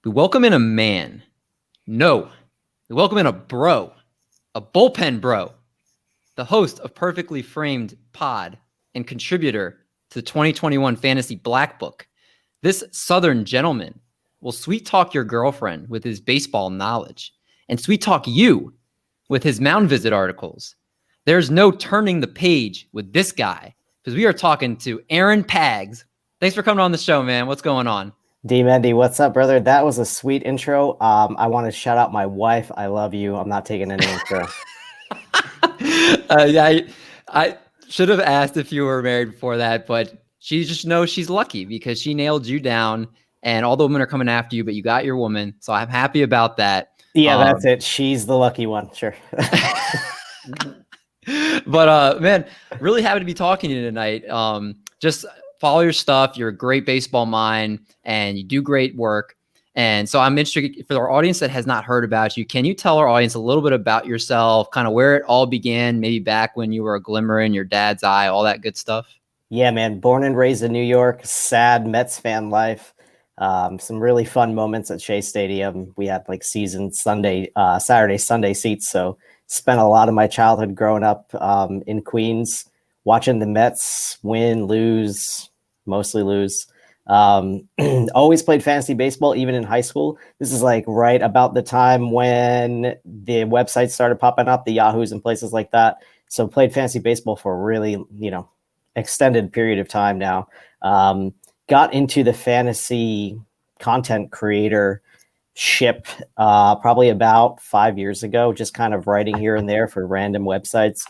We welcome in a man. No, we welcome in a bro, a bullpen bro, the host of Perfectly Framed Pod and contributor to the 2021 Fantasy Black Book. This Southern gentleman will sweet talk your girlfriend with his baseball knowledge and sweet talk you with his mound visit articles. There's no turning the page with this guy because we are talking to Aaron Pags. Thanks for coming on the show, man. What's going on? D-Mendy, what's up, brother? That was a sweet intro. I want to shout out my wife. I love you. I'm not taking any intro. I should have asked if you were married before that, but she just knows she's lucky because she nailed you down and all the women are coming after you, but you got your woman. So I'm happy about that. Yeah, that's it. She's the lucky one. Sure. But man, really happy to be talking to you tonight. Just follow your stuff. You're a great baseball mind and you do great work. And so I'm interested for our audience that has not heard about you. Can you tell our audience a little bit about yourself, kind of where it all began, maybe back when you were a glimmer in your dad's eye, all that good stuff? Yeah, man. Born and raised in New York, sad Mets fan life. Some really fun moments at Shea Stadium. We had like season Saturday, Sunday seats. So spent a lot of my childhood growing up in Queens, watching the Mets win, lose, mostly lose. Always played fantasy baseball, even in high school. This is like right about the time when the websites started popping up, the Yahoos and places like that. So played fantasy baseball for a really, extended period of time now. Got into the fantasy content creator ship probably about 5 years ago, just kind of writing here and there for random websites,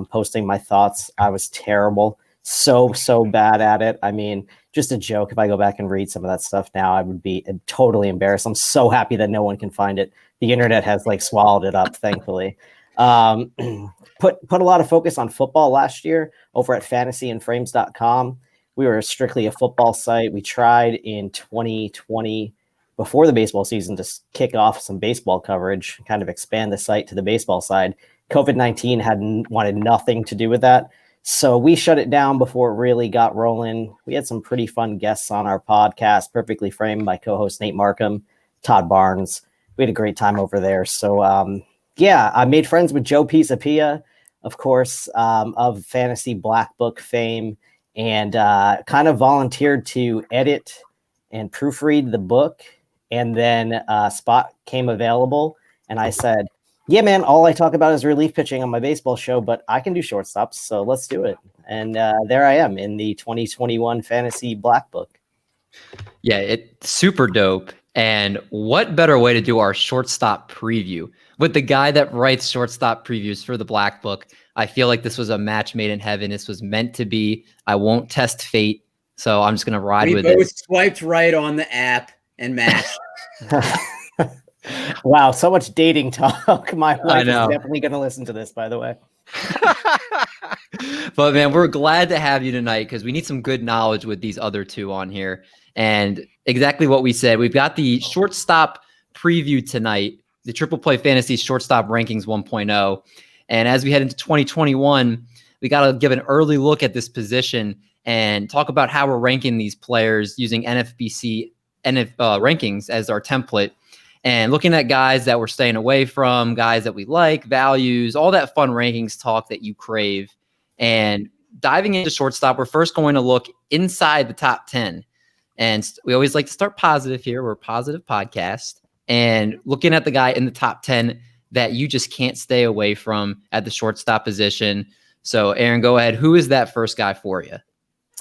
posting my thoughts. I was terrible. So bad at it. I mean, just a joke. If I go back and read some of that stuff now, I would be totally embarrassed. I'm so happy that no one can find it. The internet has like swallowed it up, thankfully. Put a lot of focus on football last year over at fantasyandframes.com. We were strictly a football site. We tried in 2020 before the baseball season to kick off some baseball coverage, kind of expand the site to the baseball side. COVID-19 wanted nothing to do with that. So we shut it down before it really got rolling. We had some pretty fun guests on our podcast, Perfectly Framed by co-host Nate Markham, Todd Barnes. We had a great time over there. So, I made friends with Joe Pisapia, of course, of Fantasy Black Book fame, and kind of volunteered to edit and proofread the book. And then a spot came available, and I said, yeah, man, all I talk about is relief pitching on my baseball show, but I can do shortstops, so let's do it. And there I am in the 2021 Fantasy Black Book. Yeah, it's super dope. And what better way to do our shortstop preview with the guy that writes shortstop previews for the Black Book? I feel like this was a match made in heaven. This was meant to be. I won't test fate, so I'm just going to ride with it. We both swiped right on the app and matched. Wow, so much dating talk. My wife is definitely going to listen to this, by the way. But man, we're glad to have you tonight because we need some good knowledge with these other two on here. And exactly what we said, we've got the shortstop preview tonight, the Triple Play Fantasy Shortstop Rankings 1.0. And as we head into 2021, we got to give an early look at this position and talk about how we're ranking these players using NFBC rankings as our template. And looking at guys that we're staying away from, guys that we like, values, all that fun rankings talk that you crave. And diving into shortstop, we're first going to look inside the top 10. And we always like to start positive here. We're a positive podcast. And looking at the guy in the top 10 that you just can't stay away from at the shortstop position. So Aaron, go ahead. Who is that first guy for you?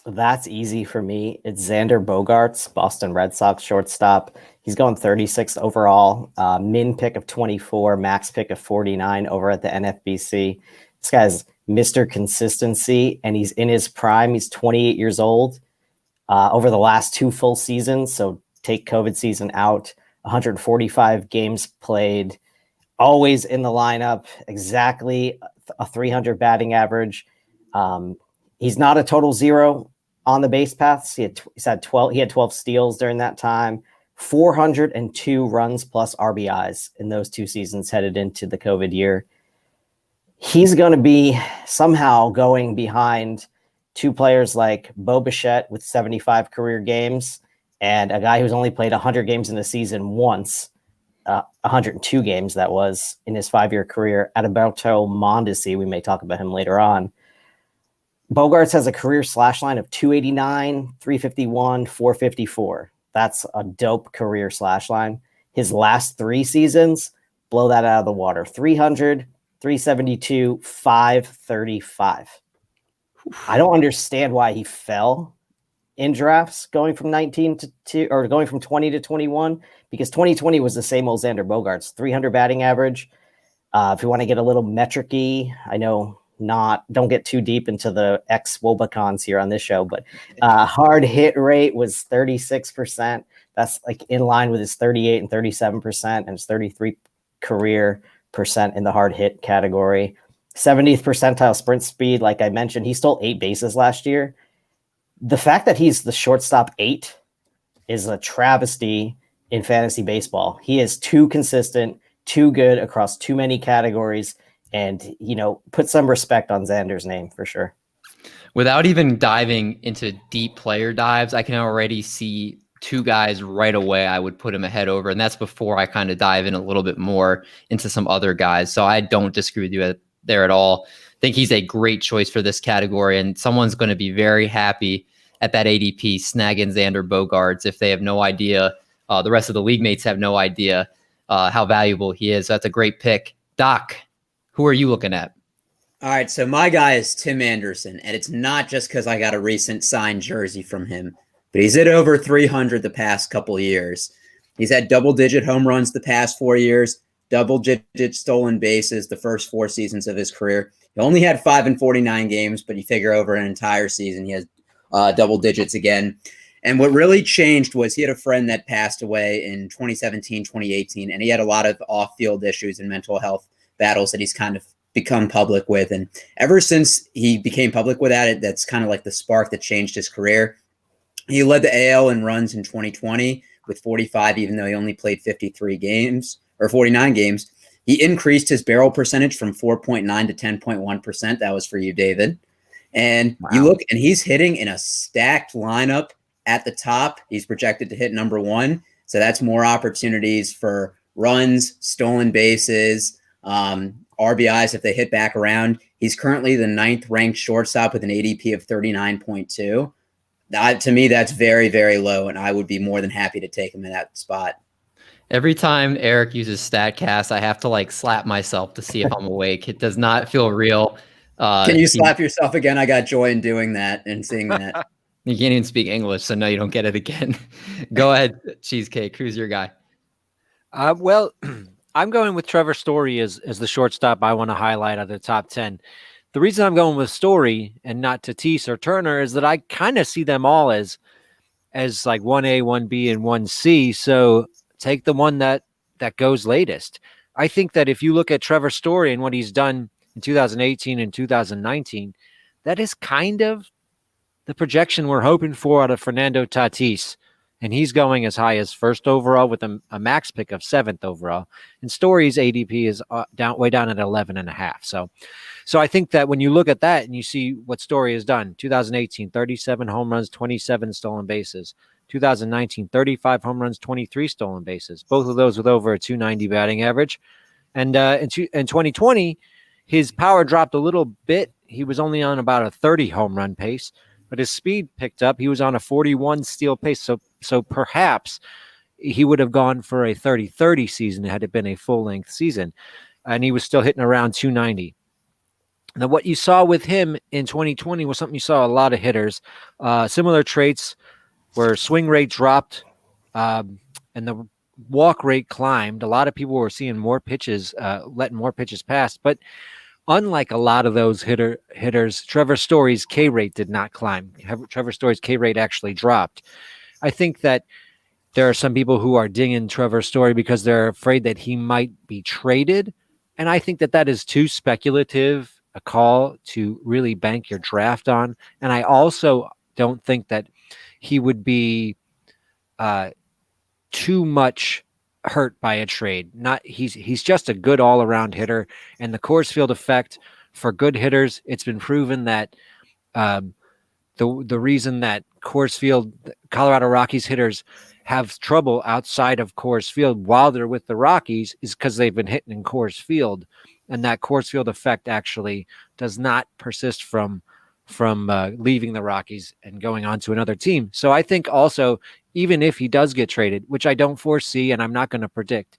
That's easy for me. It's Xander Bogaerts, Boston Red Sox shortstop. He's going 36th overall, min pick of 24, max pick of 49 over at the NFBC. This guy's Mr. Consistency, and he's in his prime. He's 28 years old. Over the last 2 full seasons, so take COVID season out, 145 games played, always in the lineup, exactly a 300 batting average. He's not a total zero on the base paths. He had 12 steals during that time, 402 runs plus RBIs in those 2 seasons headed into the COVID year. He's going to be somehow going behind 2 players like Bo Bichette with 75 career games and a guy who's only played 100 games in the season once, 102 games that was in his 5-year career, Adalberto Mondesi. We may talk about him later on. Bogaerts has a career slash line of 289, 351, 454. That's a dope career slash line. His last 3 seasons, blow that out of the water. 300, 372, 535. I don't understand why he fell in drafts going from 19 to or going from 20 to 21, because 2020 was the same old Xander Bogaerts, 300 batting average. If you want to get a little metric-y, I know don't get too deep into the ex-Wobacons here on this show, but hard hit rate was 36%. That's like in line with his 38 and 37% and his 33 career percent in the hard hit category. 70th percentile sprint speed. Like I mentioned, he stole 8 bases last year. The fact that he's the shortstop 8 is a travesty in fantasy baseball. He is too consistent, too good across too many categories, and, put some respect on Xander's name for sure. Without even diving into deep player dives, I can already see 2 guys right away I would put him ahead over, and that's before I kind of dive in a little bit more into some other guys. So I don't disagree with you there at all. I think he's a great choice for this category, and someone's going to be very happy at that ADP snagging Xander Bogaerts if they have no idea. The rest of the league mates have no idea how valuable he is. So that's a great pick. Doc, who are you looking at? All right, so my guy is Tim Anderson, and it's not just because I got a recent signed jersey from him, but he's hit over 300 the past couple of years. He's had double-digit home runs the past 4 years, double-digit stolen bases the first 4 seasons of his career. He only had 5 in 49 games, but you figure over an entire season, he has double digits again. And what really changed was he had a friend that passed away in 2017, 2018, and he had a lot of off-field issues and mental health battles that he's kind of become public with. And ever since he became public with that, that's kind of like the spark that changed his career. He led the AL in runs in 2020 with 45, even though he only played 53 games or 49 games. He increased his barrel percentage from 4.9 to 10.1%. That was for you, David. And wow. You look, and he's hitting in a stacked lineup at the top. He's projected to hit number 1. So that's more opportunities for runs, stolen bases, RBIs if they hit back around. He's currently the 9th ranked shortstop with an ADP of 39.2. To me, that's very, very low, and I would be more than happy to take him in that spot. Every time Eric uses StatCast, I have to slap myself to see if I'm awake. It does not feel real. Can you slap yourself again? I got joy in doing that and seeing that. You can't even speak English, so no, you don't get it again. Go ahead, Cheesecake. Who's your guy? Well, I'm going with Trevor Story as the shortstop I want to highlight out of the top 10. The reason I'm going with Story and not Tatis or Turner is that I kind of see them all as like 1A, 1B, and 1C. So take the one that goes latest. I think that if you look at Trevor Story and what he's done in 2018 and 2019, that is kind of the projection we're hoping for out of Fernando Tatis. And he's going as high as 1st overall with a max pick of 7th overall. And Story's ADP is way down at 11.5. So I think that when you look at that and you see what Story has done, 2018, 37 home runs, 27 stolen bases. 2019, 35 home runs, 23 stolen bases. Both of those with over a 290 batting average. And in 2020, his power dropped a little bit. He was only on about a 30 home run pace, but his speed picked up. He was on a 41 steal pace. So perhaps he would have gone for a 30-30 season had it been a full-length season. And he was still hitting around 290. Now, what you saw with him in 2020 was something you saw a lot of hitters. Similar traits where swing rate dropped and the walk rate climbed. A lot of people were seeing more pitches, letting more pitches pass. But unlike a lot of those hitters, Trevor Story's K rate did not climb. Trevor Story's K rate actually dropped. I think that there are some people who are dinging Trevor Story because they're afraid that he might be traded. And I think that is too speculative a call to really bank your draft on. And I also don't think that he would be too much hurt by a trade. He's just a good all-around hitter, and the Coors Field effect for good hitters, it's been proven that the reason that Coors Field, Colorado Rockies hitters have trouble outside of Coors Field while they're with the Rockies is because they've been hitting in Coors Field, and that Coors Field effect actually does not persist from leaving the Rockies and going on to another team. So I think also, even if he does get traded, which I don't foresee and I'm not going to predict,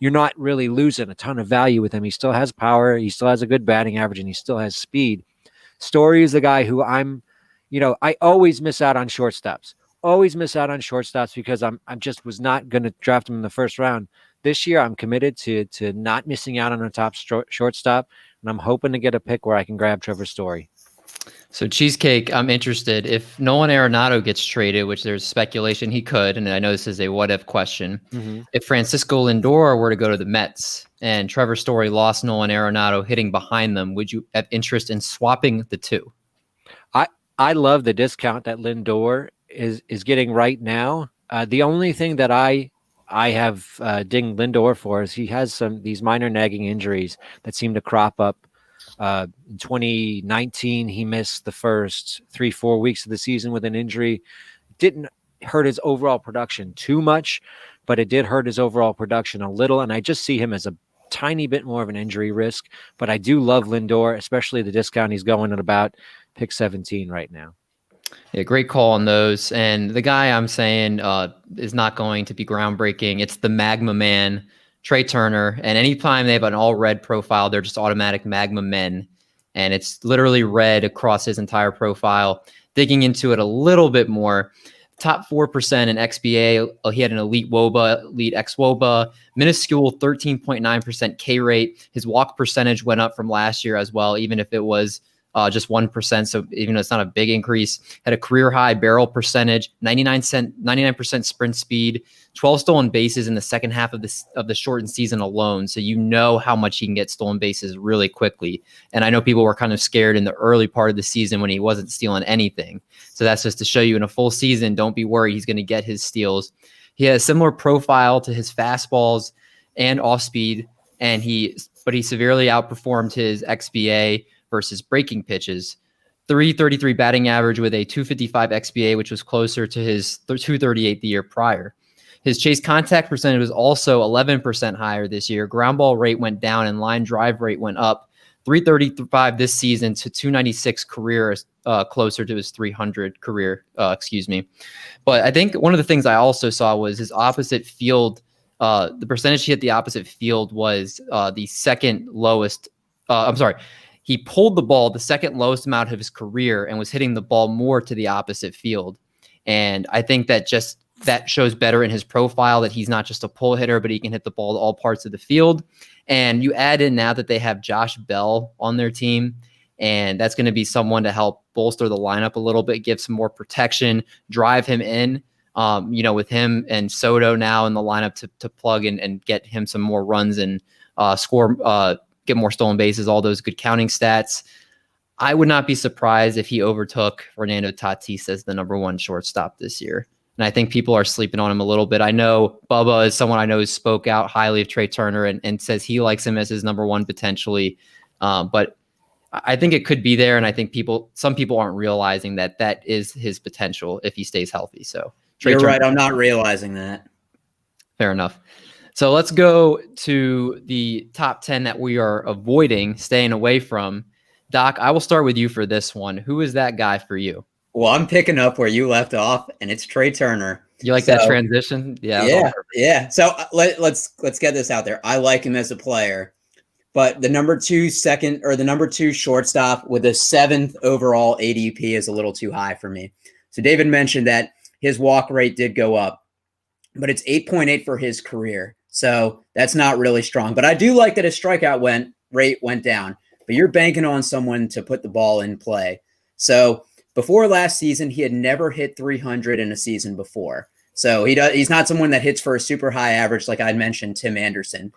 you're not really losing a ton of value with him. He still has power, he still has a good batting average, and he still has speed. Story is a guy who I always miss out on shortstops. Always miss out on shortstops because I'm just was not going to draft him in the first round. This year, I'm committed to not missing out on a top shortstop, and I'm hoping to get a pick where I can grab Trevor Story. So Cheesecake, I'm interested. If Nolan Arenado gets traded, which there's speculation he could, and I know this is a what-if question, if Francisco Lindor were to go to the Mets and Trevor Story lost Nolan Arenado hitting behind them, would you have interest in swapping the two? I love the discount that Lindor is getting right now. The only thing that I have dinged Lindor for is he has these minor nagging injuries that seem to crop up. In 2019, he missed the first 3-4 weeks of the season with an injury. Didn't hurt his overall production too much, but it did hurt his overall production a little. And I just see him as a tiny bit more of an injury risk. But I do love Lindor, especially the discount he's going at about pick 17 right now. Yeah, great call on those. And the guy I'm saying is not going to be groundbreaking. It's the Magma Man, Trey Turner. And anytime they have an all red profile, they're just automatic Magma Men. And it's literally red across his entire profile. Digging into it a little bit more, top 4% in XBA. He had an elite WOBA, elite ex-WOBA, minuscule 13.9% K rate. His walk percentage went up from last year as well, even if it was just 1%. So even though it's not a big increase, had a career high barrel percentage, 99% sprint speed, 12 stolen bases in the second half of the shortened season alone. So you know how much he can get stolen bases really quickly. And I know people were kind of scared in the early part of the season when he wasn't stealing anything. So that's just to show you in a full season, don't be worried. He's going to get his steals. He has a similar profile to his fastballs and off speed, but he severely outperformed his XBA versus breaking pitches. 333 batting average with a 255 XBA, which was closer to his 238 the year prior. His chase contact percentage was also 11% higher this year. Ground ball rate went down and line drive rate went up. 335 this season to 296 career, closer to his 300 career, But I think one of the things I also saw was his opposite field. The percentage he hit the opposite field was the second lowest. He pulled the ball the second lowest amount of his career and was hitting the ball more to the opposite field. And I think that shows better in his profile that he's not just a pull hitter, but he can hit the ball to all parts of the field. And you add in now that they have Josh Bell on their team, and that's going to be someone to help bolster the lineup a little bit, give some more protection, drive him in, with him and Soto now in the lineup to plug in and get him some more runs and score, get more stolen bases, all those good counting stats. I would not be surprised if he overtook Fernando Tatis as the number one shortstop this year. And I think people are sleeping on him a little bit. I know Bubba is someone I know who spoke out highly of Trey Turner and says he likes him as his number one potentially. But I think it could be there. And I think some people aren't realizing that is his potential if he stays healthy. So You're right. I'm not realizing that. Fair enough. So let's go to the top 10 that we are avoiding, staying away from. Doc, I will start with you for this one. Who is that guy for you? Well, I'm picking up where you left off, and it's Trey Turner. You like that transition? Yeah. So let's get this out there. I like him as a player, but the number two shortstop with a 7th overall ADP is a little too high for me. So David mentioned that his walk rate did go up, but it's 8.8 for his career. So that's not really strong. But I do like that his strikeout rate went down. But you're banking on someone to put the ball in play. So before last season, he had never hit 300 in a season before. So he's not someone that hits for a super high average, like I mentioned, Tim Anderson.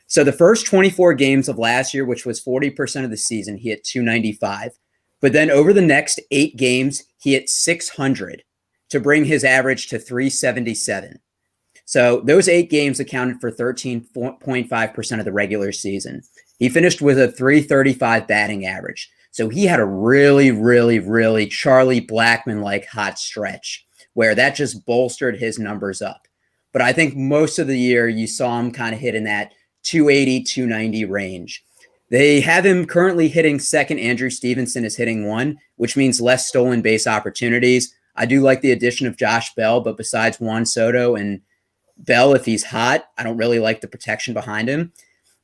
So the first 24 games of last year, which was 40% of the season, he hit 295. But then over the next 8 games, he hit 600 to bring his average to 377. So those 8 games accounted for 13.5% of the regular season. He finished with a 335 batting average. So he had a really, really, really Charlie Blackmon-like hot stretch where that just bolstered his numbers up. But I think most of the year you saw him kind of hit in that 280, 290 range. They have him currently hitting second. Andrew Stevenson is hitting one, which means less stolen base opportunities. I do like the addition of Josh Bell, but besides Juan Soto and Bell, if he's hot, I don't really like the protection behind him.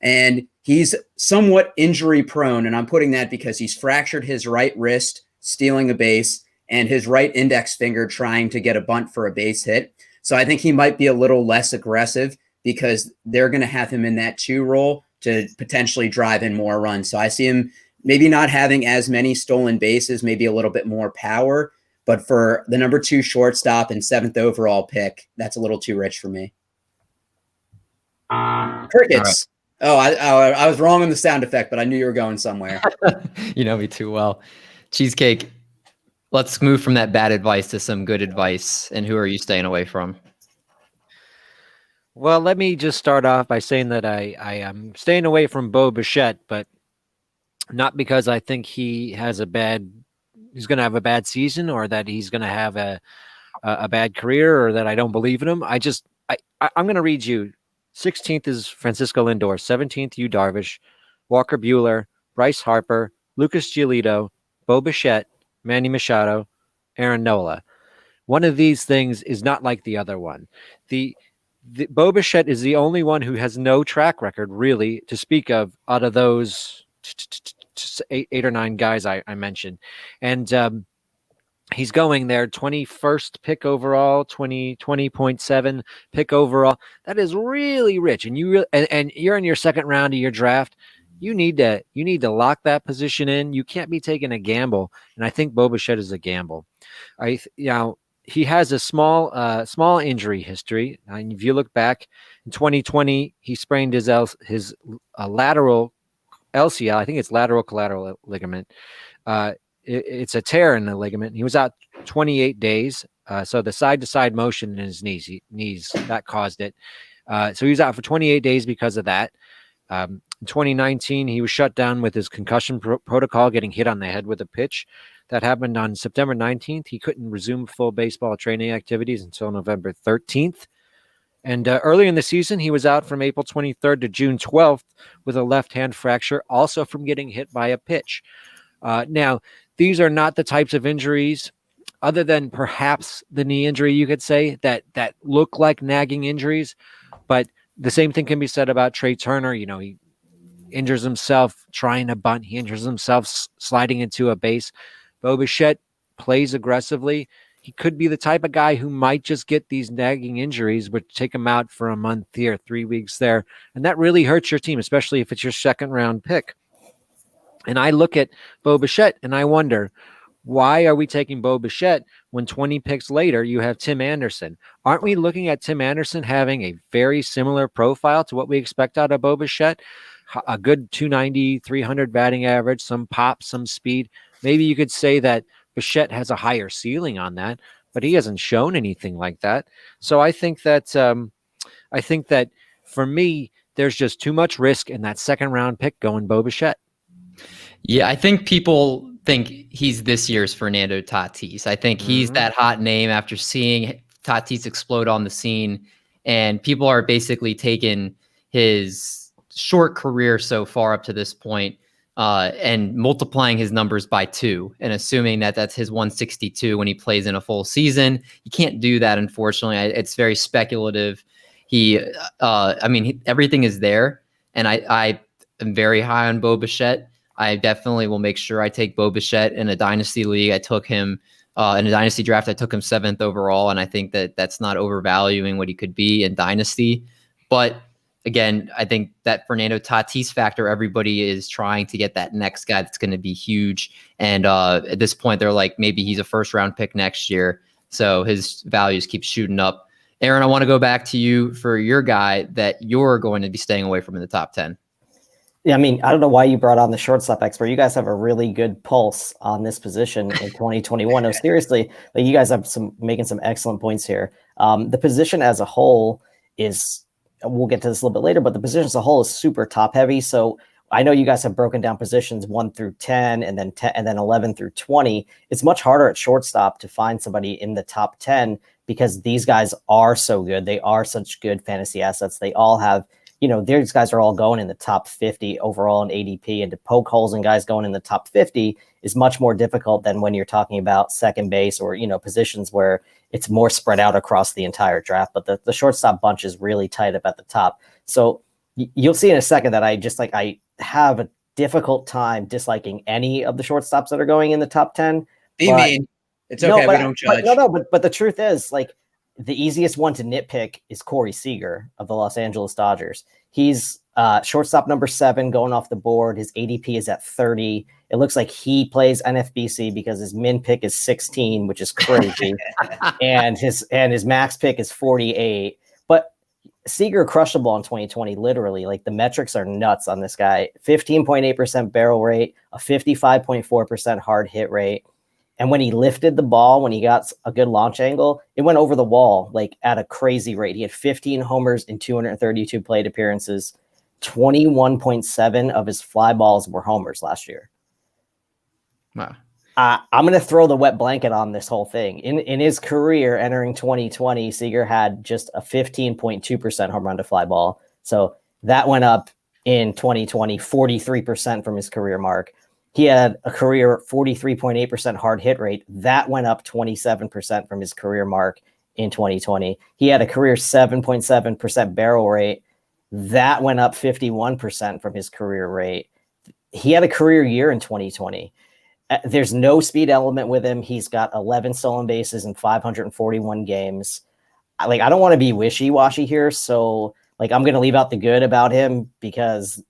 And he's somewhat injury prone, and I'm putting that because he's fractured his right wrist stealing a base and his right index finger trying to get a bunt for a base hit. So I think he might be a little less aggressive because they're going to have him in that 2 role to potentially drive in more runs. So I see him maybe not having as many stolen bases, maybe a little bit more power, but for the number 2 shortstop and 7th overall pick, that's a little too rich for me. Crickets. Right. I was wrong on the sound effect, but I knew you were going somewhere. You know me too well. Cheesecake, let's move from that bad advice to some good advice. And who are you staying away from? Well, let me just start off by saying that I am staying away from Bo Bichette, but not because I think he's going to have a bad season or that he's going to have a bad career or that I don't believe in him. I'm going to read you. 16th is Francisco Lindor, 17th, Yu Darvish, Walker Buehler, Bryce Harper, Lucas Giolito, Bo Bichette, Manny Machado, Aaron Nola. One of these things is not like the other one. The Bo Bichette is the only one who has no track record really to speak of out of those 8 or 9 guys I mentioned. And he's going there 21st pick overall, 20.7 pick overall. That is really rich. And you're in your second round of your draft. You need to lock that position in. You can't be taking a gamble. And I think Bo Bichette is a gamble. He has a small injury history. And if you look back in 2020, he sprained his lateral LCL. I think it's lateral collateral ligament. It's a tear in the ligament. He was out 28 days. So the side-to-side motion in his knees that caused it. So he was out for 28 days because of that. In 2019, he was shut down with his concussion protocol, getting hit on the head with a pitch. That happened on September 19th. He couldn't resume full baseball training activities until November 13th. And earlier in the season, he was out from April 23rd to June 12th with a left-hand fracture, also from getting hit by a pitch. Now, these are not the types of injuries, other than perhaps the knee injury, you could say, that look like nagging injuries. But the same thing can be said about Trey Turner. He injures himself trying to bunt. He injures himself sliding into a base. Bo Bichette plays aggressively. He could be the type of guy who might just get these nagging injuries, which take him out for a month here, 3 weeks there. And that really hurts your team, especially if it's your second round pick. And I look at Bo Bichette and I wonder, why are we taking Bo Bichette when 20 picks later you have Tim Anderson? Aren't we looking at Tim Anderson having a very similar profile to what we expect out of Bo Bichette? A good 290, 300 batting average, some pop, some speed. Maybe you could say that Bichette has a higher ceiling on that, but he hasn't shown anything like that. So I think that for me, there's just too much risk in that second round pick going Bo Bichette. Yeah, I think people think he's this year's Fernando Tatis. I think he's that hot name after seeing Tatis explode on the scene, and people are basically taking his short career so far up to this point and multiplying his numbers by 2 and assuming that that's his 162 when he plays in a full season. You can't do that, unfortunately. It's very speculative. Everything is there, and I am very high on Bo Bichette. I definitely will make sure I take Bo Bichette in a dynasty league. I took him in a dynasty draft. I took him 7th overall, and I think that that's not overvaluing what he could be in dynasty. But again, I think that Fernando Tatis factor, everybody is trying to get that next guy that's going to be huge. And at this point, they're like, maybe he's a first-round pick next year. So his values keep shooting up. Aaron, I want to go back to you for your guy that you're going to be staying away from in the top 10. Yeah, I mean, I don't know why you brought on the shortstop expert. You guys have a really good pulse on this position in 2021. No, seriously, you guys have making some excellent points here. The position as a whole is, we'll get to this a little bit later, but the position as a whole is super top heavy. So I know you guys have broken down positions 1 through 10 and then 10 and then 11 through 20. It's much harder at shortstop to find somebody in the top 10 because these guys are so good. They are such good fantasy assets. They all have, these guys are all going in the top 50 overall in ADP, and to poke holes in guys going in the top 50 is much more difficult than when you're talking about second base or, positions where it's more spread out across the entire draft. But the shortstop bunch is really tight up at the top. So you'll see in a second that I have a difficult time disliking any of the shortstops that are going in the top 10. Be mean. It's okay. We don't judge. But the truth is, the easiest one to nitpick is Corey Seager of the Los Angeles Dodgers. He's shortstop number 7 going off the board. His ADP is at 30. It looks like he plays NFBC because his min pick is 16, which is crazy. and his max pick is 48. But Seager crushed the ball in 2020, literally. The metrics are nuts on this guy. 15.8% barrel rate, a 55.4% hard hit rate. And when he lifted the ball, when he got a good launch angle, it went over the wall at a crazy rate. He had 15 homers in 232 plate appearances. 21.7 of his fly balls were homers last year. Wow. I'm going to throw the wet blanket on this whole thing. In his career, entering 2020, Seager had just a 15.2% home run to fly ball. So that went up in 2020, 43% from his career mark. He had a career 43.8% hard hit rate. That went up 27% from his career mark in 2020. He had a career 7.7% barrel rate. That went up 51% from his career rate. He had a career year in 2020. There's no speed element with him. He's got 11 stolen bases in 541 games. I don't want to be wishy-washy here, so I'm going to leave out the good about him because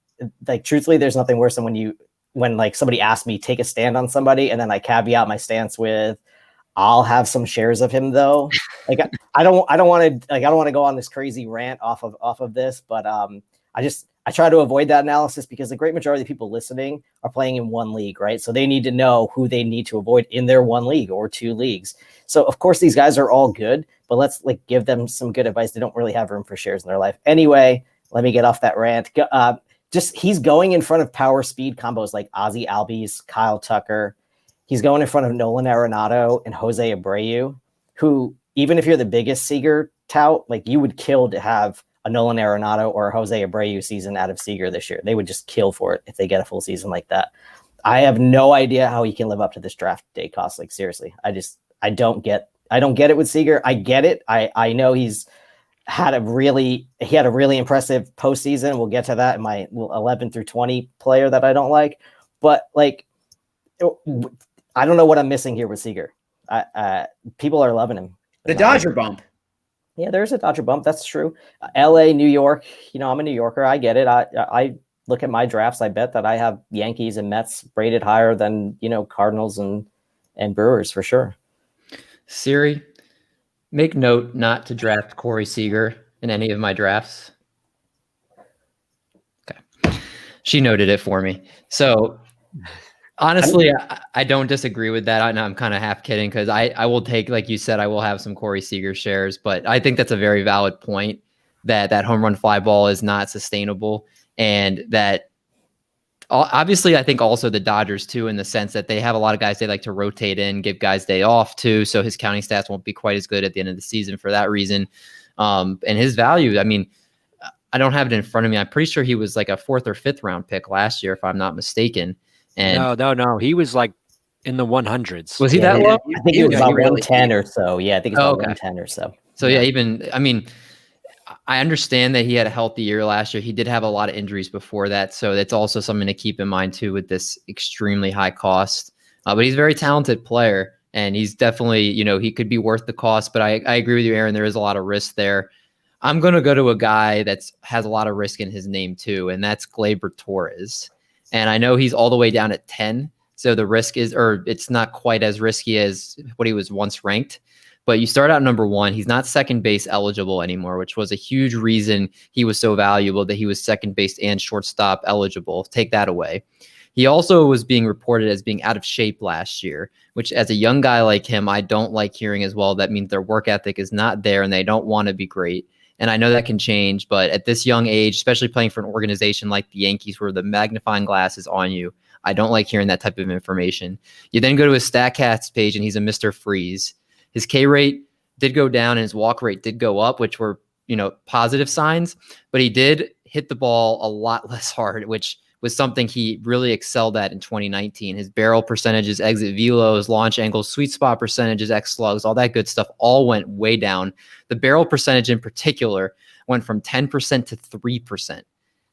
truthfully, there's nothing worse than when somebody asks me take a stand on somebody and then I caveat my stance with I'll have some shares of him though. I don't want to go on this crazy rant off of this, but I try to avoid that analysis because the great majority of the people listening are playing in one league, right? So they need to know who they need to avoid in their one league or two leagues. So of course these guys are all good, but let's give them some good advice. They don't really have room for shares in their life. Anyway, let me get off that rant. He's going in front of power speed combos like Ozzie Albies, Kyle Tucker. He's going in front of Nolan Arenado and Jose Abreu, who, even if you're the biggest Seager tout, you would kill to have a Nolan Arenado or a Jose Abreu season out of Seager this year. They would just kill for it if they get a full season like that. I have no idea how he can live up to this draft day cost. Seriously, I don't get it with Seager. I get it. I know he had a really impressive postseason. We'll get to that in my 11 through 20 player that I don't like, but I don't know what I'm missing here with Seager. People are loving him. The Dodger bump. Yeah, there's a Dodger bump. That's true. LA, New York. I'm a New Yorker. I get it. I look at my drafts. I bet that I have Yankees and Mets rated higher than, Cardinals and Brewers for sure. Siri, make note not to draft Corey Seager in any of my drafts. Okay. She noted it for me. So honestly, I don't disagree with that. I'm kind of half kidding because I will take, like you said, I will have some Corey Seager shares, but I think that's a very valid point that home run fly ball is not sustainable. And that obviously I think also the Dodgers too, in the sense that they have a lot of guys they like to rotate in, give guys day off too. So his counting stats won't be quite as good at the end of the season for that reason. And his value, I don't have it in front of me. I'm pretty sure he was like a 4th or 5th round pick last year, if I'm not mistaken. And no. He was in the 100s. Was he that low? I think he was about 110 or so. Yeah, I think it's about 110 or so. So I understand that he had a healthy year last year. He did have a lot of injuries before that. So that's also something to keep in mind too with this extremely high cost. But he's a very talented player and he's definitely, he could be worth the cost. But I agree with you, Aaron. There is a lot of risk there. I'm going to go to a guy that has a lot of risk in his name too, and that's Gleyber Torres. And I know he's all the way down at 10. So the risk it's not quite as risky as what he was once ranked. But you start out number 1. He's not second base eligible anymore, which was a huge reason he was so valuable, that he was second base and shortstop eligible. Take that away. He also was being reported as being out of shape last year, which as a young guy like him, I don't like hearing as well. That means their work ethic is not there and they don't want to be great. And I know that can change, but at this young age, especially playing for an organization like the Yankees where the magnifying glass is on you, I don't like hearing that type of information. You then go to his StatCast page and he's a Mr. Freeze. His K rate did go down and his walk rate did go up, which were, positive signs, but he did hit the ball a lot less hard, which was something he really excelled at in 2019. His barrel percentages, exit velos, launch angles, sweet spot percentages, X slugs, all that good stuff all went way down. The barrel percentage in particular went from 10% to 3%.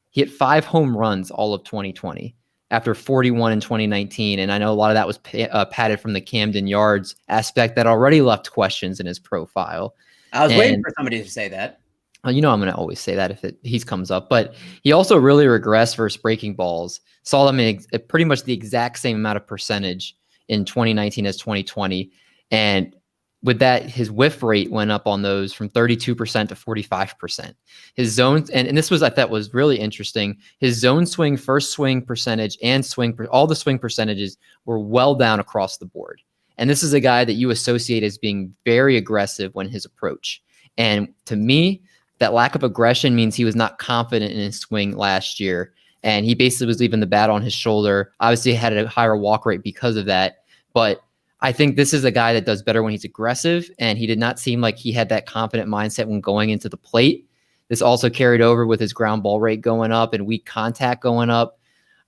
He hit 5 home runs all of 2020 after 41 in 2019. And I know a lot of that was padded from the Camden Yards aspect that already left questions in his profile. I was waiting for somebody to say that. I'm going to always say that if he comes up, but he also really regressed versus breaking balls. Saw them in pretty much the exact same amount of percentage in 2019 as 2020. And with that, his whiff rate went up on those from 32% to 45%. His zones, and this was, I thought was really interesting. His zone swing, first swing percentage, and all the swing percentages were well down across the board. And this is a guy that you associate as being very aggressive when his approach. And to me, that lack of aggression means he was not confident in his swing last year. And he basically was leaving the bat on his shoulder. Obviously had a higher walk rate because of that. But I think this is a guy that does better when he's aggressive. And he did not seem like he had that confident mindset when going into the plate. This also carried over with his ground ball rate going up and weak contact going up.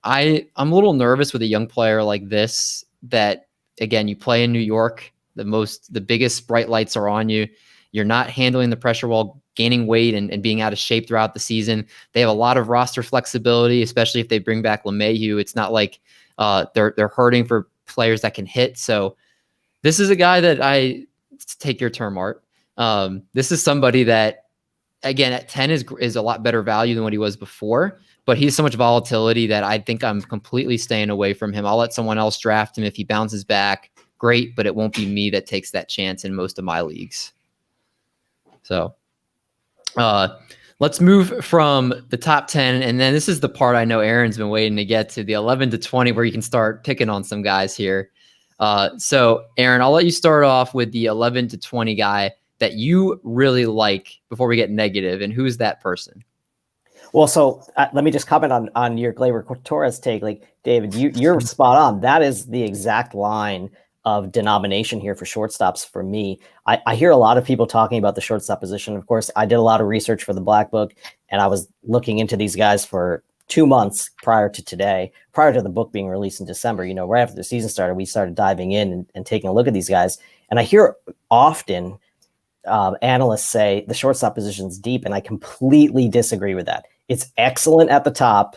I'm a little nervous with a young player like this that, again, you play in New York. The biggest bright lights are on you. You're not handling the pressure while gaining weight and being out of shape throughout the season. They have a lot of roster flexibility, especially if they bring back LeMahieu. It's not like they're hurting for players that can hit. So this is a guy that take your term, Art. This is somebody that, again, at 10 is a lot better value than what he was before, but he's so much volatility that I think I'm completely staying away from him. I'll let someone else draft him. If he bounces back, great, but it won't be me that takes that chance in most of my leagues. So let's move from the top 10. And then this is the part I know Aaron's been waiting to get to, the 11 to 20, where you can start picking on some guys here. So Aaron, I'll let you start off with the 11 to 20 guy that you really like before we get negative. And who's that person? Well, so let me just comment on your Gleyber Torres take. Like, David, you're spot on. That is the exact line of denomination here for shortstops for me. I hear a lot of people talking about the shortstop position. Of course, I did a lot of research for the Black Book, and I was looking into these guys for 2 months prior to today, prior to the book being released in December. Right after the season started, we started diving in and taking a look at these guys. And I hear often analysts say the shortstop position's deep, and I completely disagree with that. It's excellent at the top,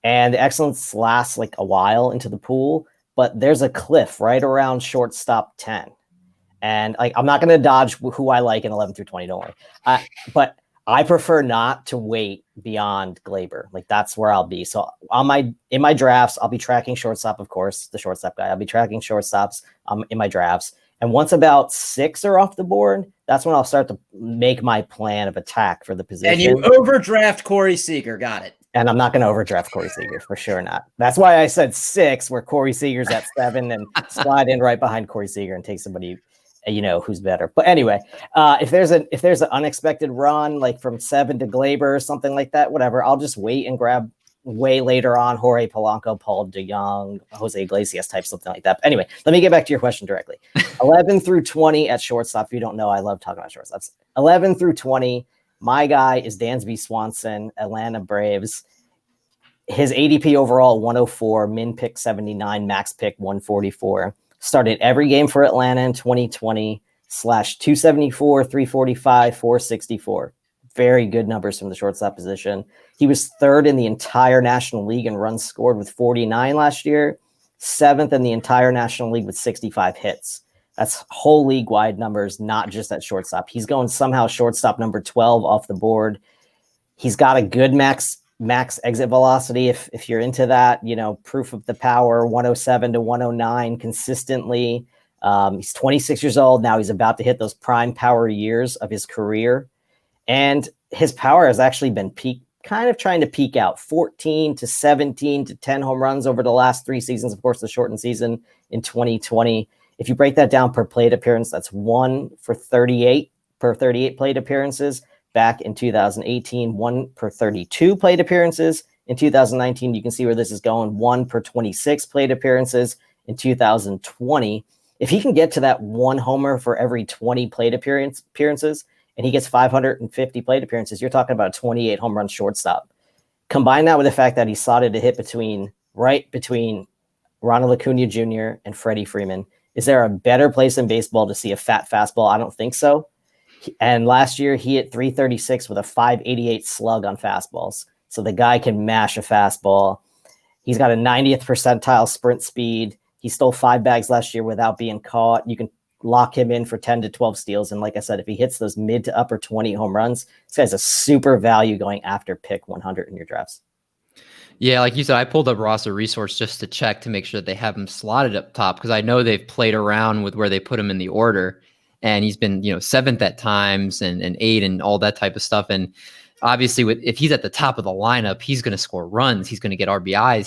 and the excellence lasts like a while into the pool, but there's a cliff right around shortstop 10. And I'm not going to dodge who I like in 11 through 20, don't worry. But I prefer not to wait beyond Gleyber. Like, that's where I'll be. So in my drafts, I'll be tracking shortstop, of course, the shortstop guy. I'll be tracking shortstops in my drafts. And once about 6 are off the board, that's when I'll start to make my plan of attack for the position. And you overdraft Corey Seager. Got it. And I'm not going to overdraft Corey Seager, for sure not. That's why I said 6, where Corey Seager's at 7, and slide in right behind Corey Seager and take somebody, who's better. But anyway, if there's an unexpected run, like from 7 to Gleyber or something like that, whatever, I'll just wait and grab way later on Jorge Polanco, Paul DeJong, Jose Iglesias type, something like that. But anyway, let me get back to your question directly. 11 through 20 at shortstop. If you don't know, I love talking about shortstops. 11 through 20. My guy is Dansby Swanson, Atlanta Braves. His ADP overall 104, min pick 79, max pick 144. Started every game for Atlanta in 2020, /274, 345, 464. Very good numbers from the shortstop position. He was 3rd in the entire National League in runs scored with 49 last year, 7th in the entire National League with 65 hits. That's whole league-wide numbers, not just at shortstop. He's going somehow shortstop number 12 off the board. He's got a good max exit velocity if you're into that, proof of the power, 107 to 109 consistently. He's 26 years old now. He's about to hit those prime power years of his career. And his power has actually been trying to peak out, 14 to 17 to 10 home runs over the last 3 seasons. Of course, the shortened season in 2020. If you break that down per plate appearance, that's 1 for 38 per 38 plate appearances. back in 2018, 1 per 32 plate appearances. In 2019, you can see where this is going, 1 per 26 plate appearances. In 2020, if he can get to that 1 homer for every 20 plate appearances, and he gets 550 plate appearances, you're talking about a 28 home run shortstop. Combine that with the fact that he slotted to hit between Ronald Acuna Jr. and Freddie Freeman. Is there a better place in baseball to see a fat fastball? I don't think so. And last year he hit 336 with a 588 slug on fastballs. So the guy can mash a fastball. He's got a 90th percentile sprint speed. He stole 5 bags last year without being caught. You can lock him in for 10 to 12 steals. And like I said, if he hits those mid to upper 20 home runs, this guy's a super value going after pick 100 in your drafts. Yeah, like you said, I pulled up roster resource just to check to make sure that they have him slotted up top, because I know they've played around with where they put him in the order, and he's been, 7th at times and 8 and all that type of stuff. And obviously, if he's at the top of the lineup, he's going to score runs. He's going to get RBIs.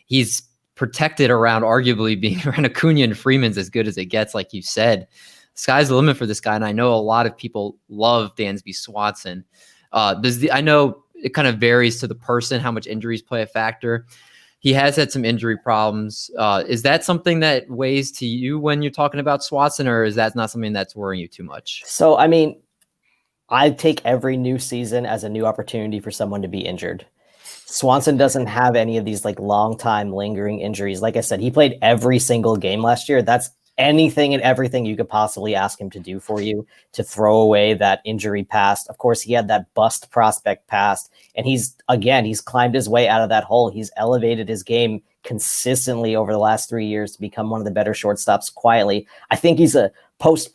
He's protected around arguably being around Acuna and Freeman's as good as it gets, like you said. Sky's the limit for this guy, and I know a lot of people love Dansby Swanson. I know it kind of varies to the person, how much injuries play a factor. He has had some injury problems. Is that something that weighs to you when you're talking about Swanson, or is that not something that's worrying you too much? So, I mean, I take every new season as a new opportunity for someone to be injured. Swanson doesn't have any of these like long time lingering injuries. Like I said, he played every single game last year. That's anything and everything you could possibly ask him to do for you, to throw away that injury past. Of course, he had that bust prospect past, and he's climbed his way out of that hole. He's elevated his game consistently over the last 3 years to become one of the better shortstops quietly. I think he's a post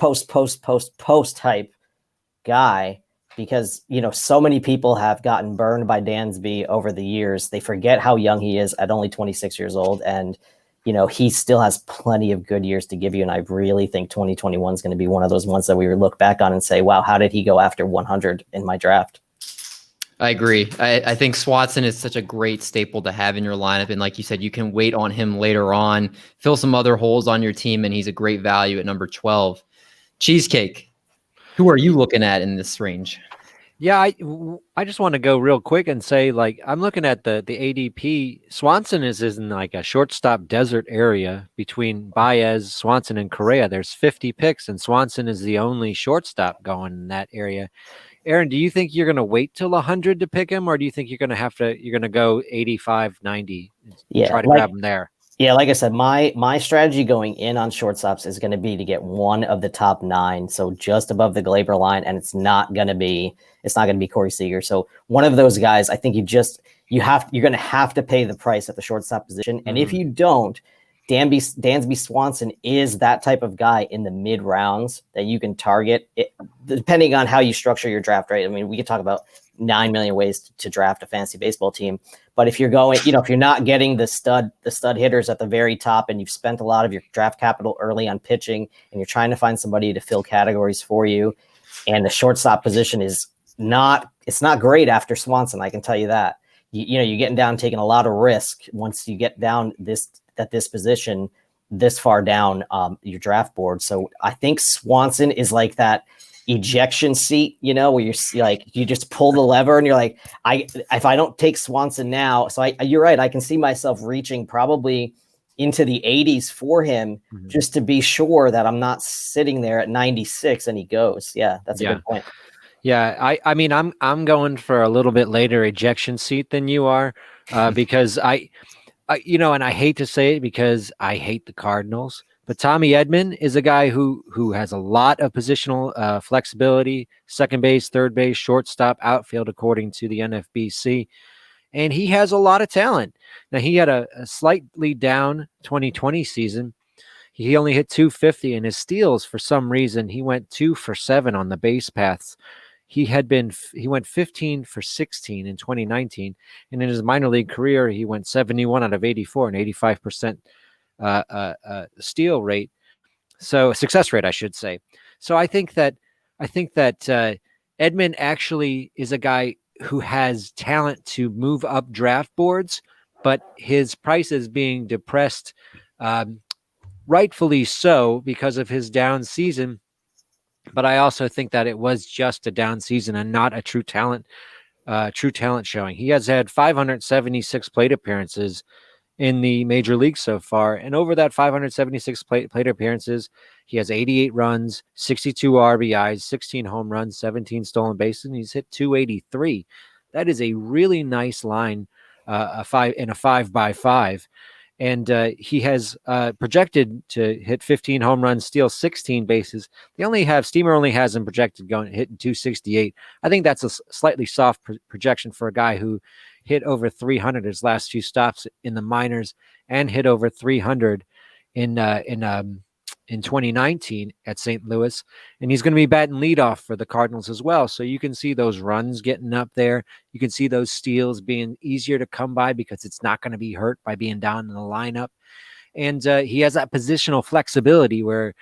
type guy, because, so many people have gotten burned by Dansby over the years. They forget how young he is at only 26 years old. And, he still has plenty of good years to give you. And I really think 2021 is going to be one of those ones that we would look back on and say, wow, how did he go after 100 in my draft? I agree. I think Swanson is such a great staple to have in your lineup. And like you said, you can wait on him later on, fill some other holes on your team, and he's a great value at number 12. Cheesecake, who are you looking at in this range? Yeah, I just want to go real quick and say, like, I'm looking at the ADP. Swanson is in like a shortstop desert area between Baez, Swanson, and Correa. There's 50 picks, and Swanson is the only shortstop going in that area. Aaron, do you think you're going to wait till 100 to pick him, or do you think you're going to go 85, 90 and try to grab him there? Yeah, like I said, my strategy going in on shortstops is going to be to get one of the top 9, so just above the Glaber line, and it's not going to be Corey Seager. So one of those guys, I think you're going to have to pay the price at the shortstop position, and if you don't, Dansby Swanson is that type of guy in the mid rounds that you can target, depending on how you structure your draft, right? I mean, we could talk about 9 million ways to draft a fantasy baseball team. But if you're going, if you're not getting the stud hitters at the very top, and you've spent a lot of your draft capital early on pitching, and you're trying to find somebody to fill categories for you, and the shortstop position it's not great after Swanson, I can tell you that. You're getting down, taking a lot of risk once you get down at this position this far down your draft board. So I think Swanson is like that ejection seat, where you're like, you just pull the lever and you're like, if I don't take Swanson now, so you're right. I can see myself reaching probably into the 80s for him, just to be sure that I'm not sitting there at 96 and he goes. Yeah, that's a good point. Yeah, I mean, I'm going for a little bit later ejection seat than you are, because I and I hate to say it because I hate the Cardinals, but Tommy Edman is a guy who has a lot of positional flexibility: second base, third base, shortstop, outfield, according to the NFBC, and he has a lot of talent. Now, he had a slightly down 2020 season. He only hit 250, and his steals, for some reason, he went 2 for 7 on the base paths. He went 15 for 16 in 2019, and in his minor league career, he went 71 out of 84 and 85% steal rate. So success rate, I should say. So I think that Edman actually is a guy who has talent to move up draft boards, but his price is being depressed, rightfully so, because of his down season. but I also think that it was just a down season and not a true talent showing. He has had 576 plate appearances in the major leagues so far. And over that 576 plate appearances, he has 88 runs, 62 RBIs, 16 home runs, 17 stolen bases, and he's hit 283. That is a really nice line, a 5x5. And he has projected to hit 15 home runs, steal 16 bases. Steamer only has him projected hitting 268. I think that's a slightly soft projection for a guy who hit over 300 his last few stops in the minors and hit over 300 in 2019 at St. Louis. And he's going to be batting leadoff for the Cardinals as well. So you can see those runs getting up there. You can see those steals being easier to come by because it's not going to be hurt by being down in the lineup. And he has that positional flexibility where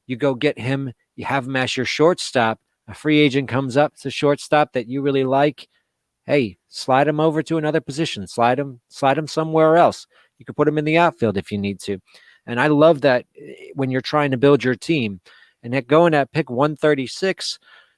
you go get him, you have him as your shortstop. A free agent comes up, it's a shortstop that you really like. Hey, slide him over to another position. Slide him somewhere else. You could put him in the outfield if you need to. And I love that when you're trying to build your team. And at going at pick 136,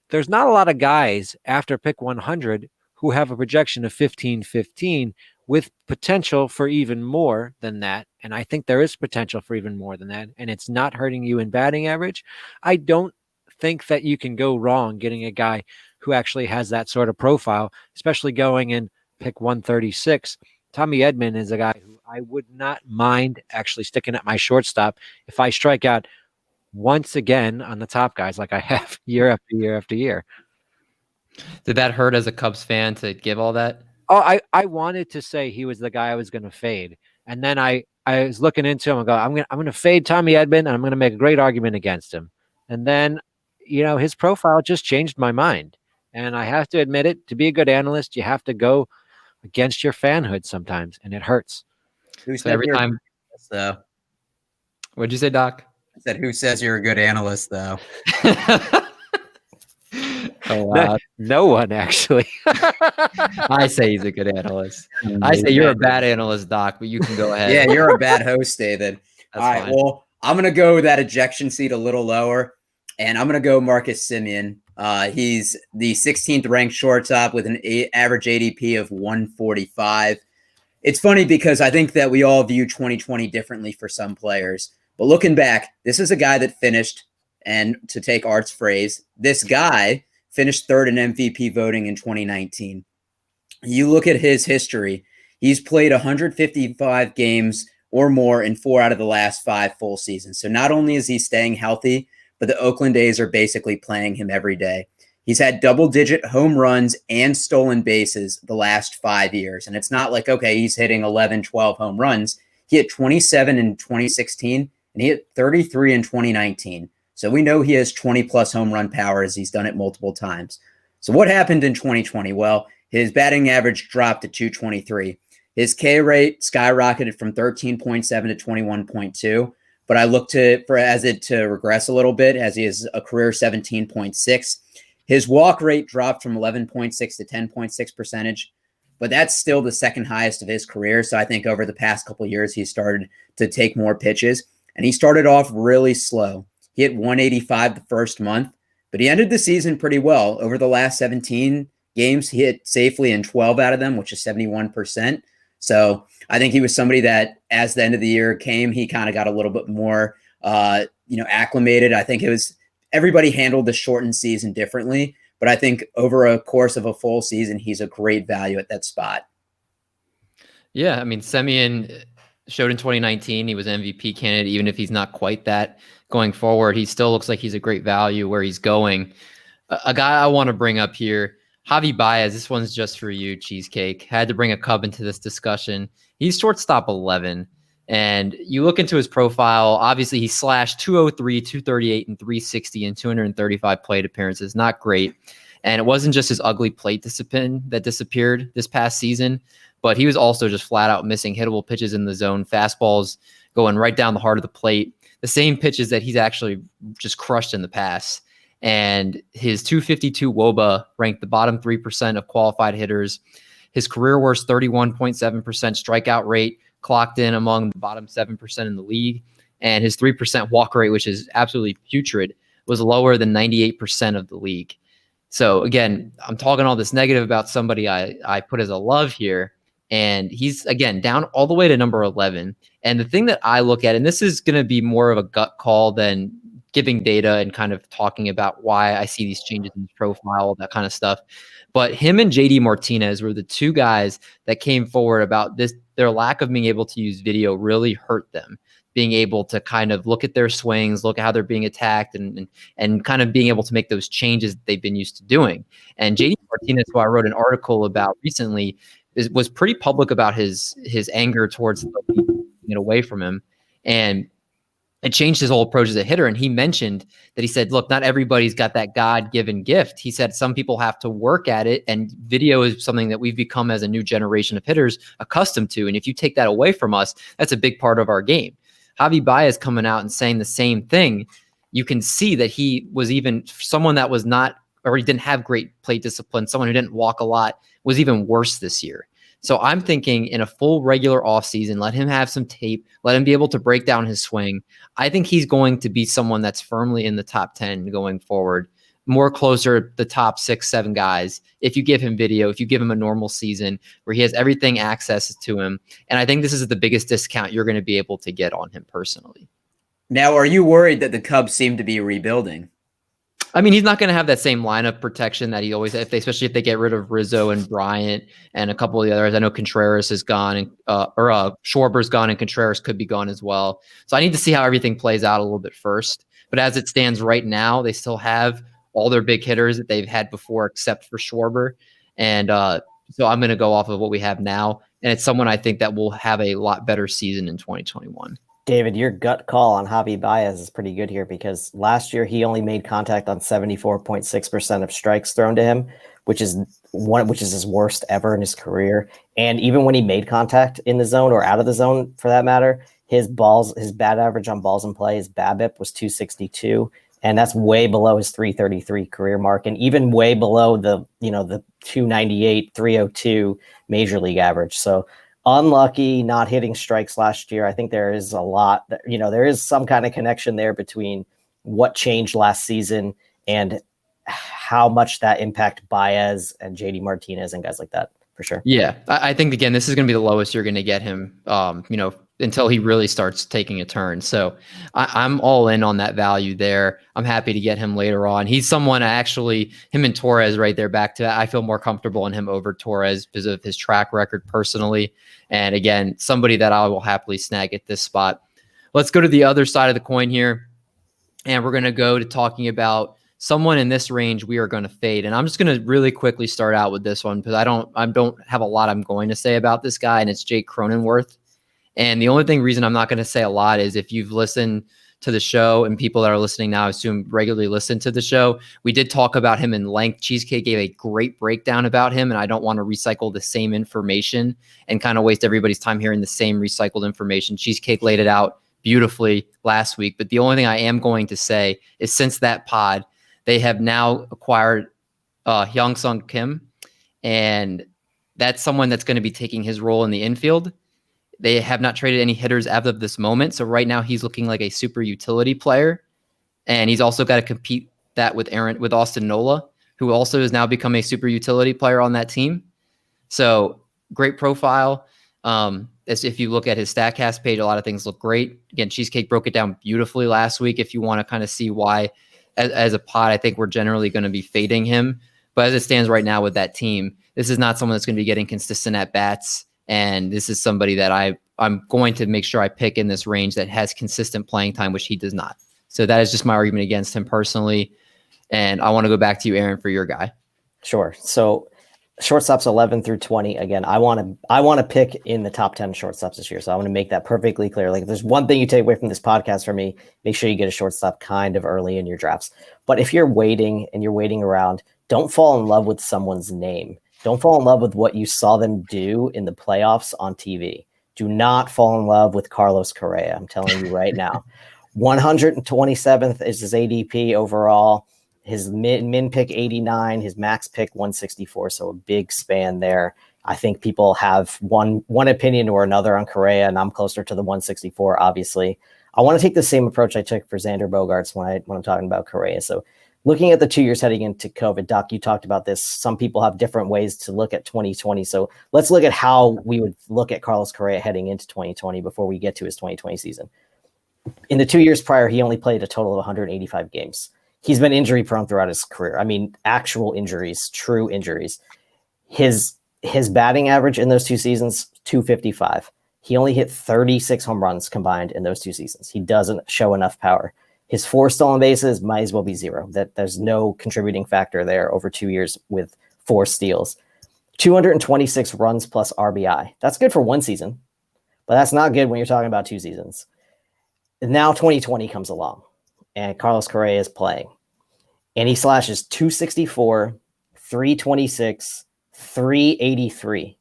there's not a lot of guys after pick 100 who have a projection of 15-15 with potential for even more than that. And I think there is potential for even more than that. And it's not hurting you in batting average. I don't think that you can go wrong getting a guy who actually has that sort of profile, especially going in pick 136. Tommy Edman is a guy who I would not mind actually sticking at my shortstop if I strike out once again on the top guys like I have year after year after year. Did that hurt as a Cubs fan to give all that? Oh, I wanted to say he was the guy I was going to fade. And then I was looking into him and go, I'm going to fade Tommy Edman and I'm going to make a great argument against him. And then, his profile just changed my mind. And I have to admit it, to be a good analyst, you have to go against your fanhood sometimes, and it hurts. Who said every time, though? What'd you say, Doc? I said, who says you're a good analyst, though? No one, actually. I say he's a good analyst. I say you're a bad analyst, Doc, but you can go ahead. Yeah, you're a bad host, David. All right, fine. Well, I'm going to go that ejection seat a little lower, and I'm going to go Marcus Semien. He's the 16th ranked shortstop with an average ADP of 145. It's funny because I think that we all view 2020 differently for some players. But looking back, this is a guy that finished, and to take Art's phrase, this guy finished third in MVP voting in 2019. You look at his history, he's played 155 games or more in 4 out of the last 5 full seasons. So not only is he staying healthy, but the Oakland A's are basically playing him every day. He's had double-digit home runs and stolen bases the last 5 years. And it's not like, okay, he's hitting 11, 12 home runs. He hit 27 in 2016, and he hit 33 in 2019. So we know he has 20-plus home run power as he's done it multiple times. So what happened in 2020? Well, his batting average dropped to 223. His K rate skyrocketed from 13.7 to 21.2. But I look to regress a little bit as he has a career 17.6. His walk rate dropped from 11.6 to 10.6 percentage, but that's still the second highest of his career. So I think over the past couple of years, he started to take more pitches, and he started off really slow. He hit 185 the first month, but he ended the season pretty well. Over the last 17 games, he hit safely in 12 out of them, which is 71%. So I think he was somebody that as the end of the year came, he kind of got a little bit more, acclimated. I think everybody handled the shortened season differently, but I think over a course of a full season, he's a great value at that spot. Yeah. I mean, Semien showed in 2019, he was MVP candidate, even if he's not quite that going forward. He still looks like he's a great value where he's going. A guy I want to bring up here, Javi Baez, this one's just for you, Cheesecake. Had to bring a Cub into this discussion. He's shortstop 11. And you look into his profile, obviously he slashed 203, 238, and 360 in 235 plate appearances. Not great. And it wasn't just his ugly plate discipline that disappeared this past season, but he was also just flat out missing hittable pitches in the zone, fastballs going right down the heart of the plate, the same pitches that he's actually just crushed in the past. And his 252 WOBA ranked the bottom 3% of qualified hitters. His career worst 31.7% strikeout rate clocked in among the bottom 7% in the league. And his 3% walk rate, which is absolutely putrid, was lower than 98% of the league. So again, I'm talking all this negative about somebody I put as a love here. And he's, again, down all the way to number 11. And the thing that I look at, and this is going to be more of a gut call than giving data and kind of talking about why I see these changes in his profile, all that kind of stuff. But him and JD Martinez were the two guys that came forward about this. Their lack of being able to use video really hurt them. Being able to kind of look at their swings, look at how they're being attacked, and kind of being able to make those changes that they've been used to doing. And JD Martinez, who I wrote an article about recently, was pretty public about his anger towards taking it away from him. And it changed his whole approach as a hitter. And he mentioned that he said, look, not everybody's got that God-given gift. He said some people have to work at it, and video is something that we've become as a new generation of hitters accustomed to. And if you take that away from us, that's a big part of our game. Javi Baez coming out and saying the same thing, you can see that he was even someone that was not, or he didn't have great plate discipline, someone who didn't walk a lot, was even worse this year. So I'm thinking in a full regular offseason, let him have some tape, let him be able to break down his swing. I think he's going to be someone that's firmly in the top 10 going forward, more closer to the top 6, 7 guys. If you give him video, if you give him a normal season where he has everything access to him. And I think this is the biggest discount you're going to be able to get on him personally. Now, are you worried that the Cubs seem to be rebuilding? I mean, he's not going to have that same lineup protection that he always, especially if they get rid of Rizzo and Bryant and a couple of the others. I know Contreras is gone, and Schwarber's gone, and Contreras could be gone as well. So I need to see how everything plays out a little bit first. But as it stands right now, they still have all their big hitters that they've had before, except for Schwarber. And so I'm going to go off of what we have now. And it's someone I think that will have a lot better season in 2021. David, your gut call on Javi Baez is pretty good here, because last year he only made contact on 74.6% of strikes thrown to him, which is his worst ever in his career. And even when he made contact in the zone or out of the zone, for that matter, his bat average on balls in play, his BABIP was 262, and that's way below his 333 career mark, and even way below the 298, 302 major league average. So unlucky not hitting strikes last year. I think there is a lot that, there is some kind of connection there between what changed last season and how much that impact Baez and JD Martinez and guys like that, for sure. Yeah. I think, again, this is going to be the lowest you're going to get him, until he really starts taking a turn. So I'm all in on that value there. I'm happy to get him later on. He's someone him and Torres right there back to, I feel more comfortable in him over Torres because of his track record personally. And again, somebody that I will happily snag at this spot. Let's go to the other side of the coin here. And we're going to go to talking about someone in this range we are going to fade. And I'm just going to really quickly start out with this one because I don't have a lot I'm going to say about this guy, and it's Jake Cronenworth. And the only reason I'm not going to say a lot is if you've listened to the show, and people that are listening now, I assume regularly listen to the show, we did talk about him in length. Cheesecake gave a great breakdown about him, and I don't want to recycle the same information and kind of waste everybody's time hearing the same recycled information. Cheesecake laid it out beautifully last week. But the only thing I am going to say is since that pod, they have now acquired Hyung-Sung Kim, and that's someone that's going to be taking his role in the infield. They have not traded any hitters as of this moment. So right now he's looking like a super utility player. And he's also got to compete that with Austin Nola, who also has now become a super utility player on that team. So great profile. As if you look at his StatCast page, a lot of things look great. Again, Cheesecake broke it down beautifully last week. If you want to kind of see why, as a pod, I think we're generally going to be fading him. But as it stands right now with that team, this is not someone that's going to be getting consistent at bats. And this is somebody that I'm going to make sure I pick in this range that has consistent playing time, which he does not. So that is just my argument against him personally. And I want to go back to you, Aaron, for your guy. Sure. So shortstops 11 through 20. Again, I want to pick in the top 10 shortstops this year. So I want to make that perfectly clear. Like, if there's one thing you take away from this podcast from me, make sure you get a shortstop kind of early in your drafts. But if you're waiting around, don't fall in love with someone's name. Don't fall in love with what you saw them do in the playoffs on TV. Do not fall in love with Carlos Correa. I'm telling you right now. 127th is his ADP overall. His min pick 89, his max pick 164. So a big span there. I think people have one opinion or another on Correa, and I'm closer to the 164, obviously. I want to take the same approach I took for Xander Bogaerts when I'm talking about Correa. So looking at the 2 years heading into COVID, Doc, you talked about this. Some people have different ways to look at 2020. So let's look at how we would look at Carlos Correa heading into 2020 before we get to his 2020 season. In the 2 years prior, he only played a total of 185 games. He's been injury prone throughout his career. I mean, actual injuries, true injuries. His batting average in those 2 seasons, 255. He only hit 36 home runs combined in those 2 seasons. He doesn't show enough power. His 4 stolen bases might as well be 0. That there's no contributing factor there over 2 years with 4 steals. 226 runs plus RBI. That's good for 1 season, but that's not good when you're talking about 2 seasons. And now 2020 comes along, and Carlos Correa is playing, and he slashes 264, 326, 383.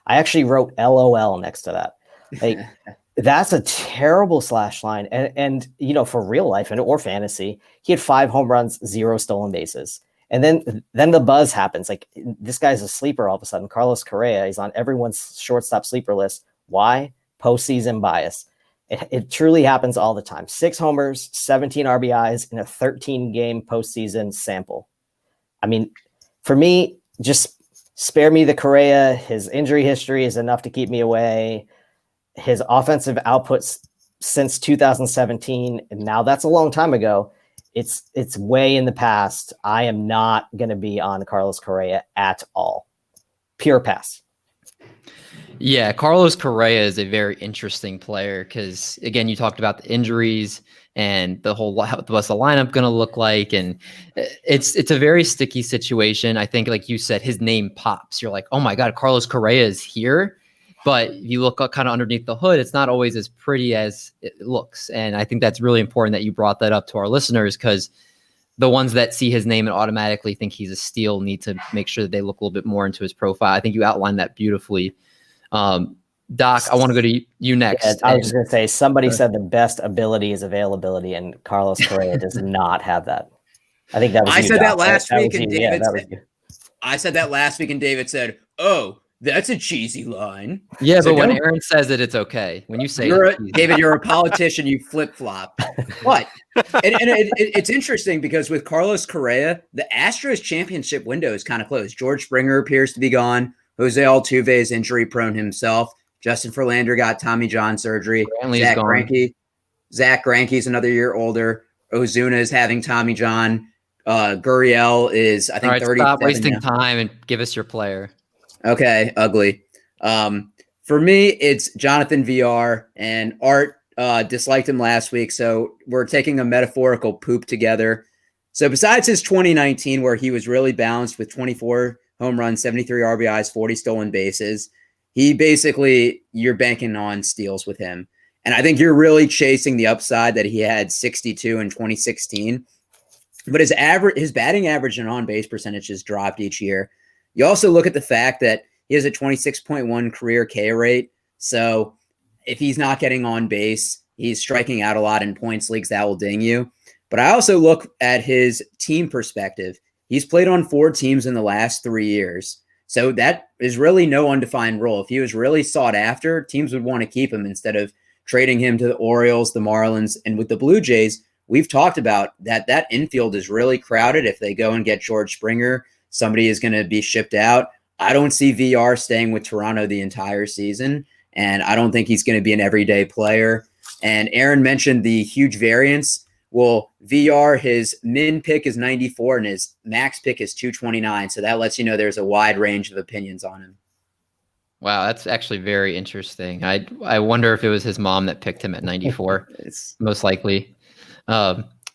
I actually wrote LOL next to that. Like, that's a terrible slash line. And you know, for real life or fantasy, he had 5 home runs, 0 stolen bases. And then the buzz happens. Like, this guy's a sleeper all of a sudden. Carlos Correa, he's on everyone's shortstop sleeper list. Why? Postseason bias. It truly happens all the time. 6 homers, 17 RBIs in a 13-game postseason sample. I mean, for me, just spare me the Correa. His injury history is enough to keep me away. His offensive outputs since 2017, and now that's a long time ago. It's way in the past. I am not going to be on Carlos Correa at all. Pure pass. Yeah, Carlos Correa is a very interesting player because, again, you talked about the injuries and the whole what's the lineup going to look like, and it's a very sticky situation. I think, like you said, his name pops. You're like, oh my God, Carlos Correa is here. But you look kind of underneath the hood, it's not always as pretty as it looks. And I think that's really important that you brought that up to our listeners, because the ones that see his name and automatically think he's a steal need to make sure that they look a little bit more into his profile. I think you outlined that beautifully. Doc, I want to go to you next. Yeah, I was just going to say, somebody said the best ability is availability, and Carlos Correa does not have that. I think that was I you, said Doc. that last week, and Yeah, I said that last week, and David said, "Oh, that's a cheesy line." Yeah, So but when don't- Aaron says it, it's okay. When you say David, you're a politician. You flip flop. But it's interesting because with Carlos Correa, the Astros championship window is kind of closed. George Springer appears to be gone. Jose Altuve is injury prone himself. Justin Verlander got Tommy John surgery. Zach Greinke's another year older. Ozuna is having Tommy John. Gurriel is, I think, 37. Stop wasting time and give us your player. Okay, ugly. For me, it's Jonathan VR, and Art disliked him last week, so we're taking a metaphorical poop together. So besides his 2019, where he was really balanced with 24 home runs, 73 RBIs, 40 stolen bases, he basically, you're banking on steals with him. And I think you're really chasing the upside that he had 62 in 2016. But his batting average and on-base percentage has dropped each year. You also look at the fact that he has a 26.1 career K rate. So if he's not getting on base, he's striking out a lot in points leagues. That will ding you. But I also look at his team perspective. He's played on 4 teams in the last 3 years. So that is really no undefined role. If he was really sought after, teams would want to keep him instead of trading him to the Orioles, the Marlins, and with the Blue Jays. We've talked about that infield is really crowded. If they go and get George Springer, somebody is going to be shipped out. I don't see VR staying with Toronto the entire season, and I don't think he's going to be an everyday player. And Aaron mentioned the huge variance. Well, VR, his min pick is 94 and his max pick is 229. So that lets you know there's a wide range of opinions on him. Wow, that's actually very interesting. I wonder if it was his mom that picked him at 94. It's most likely.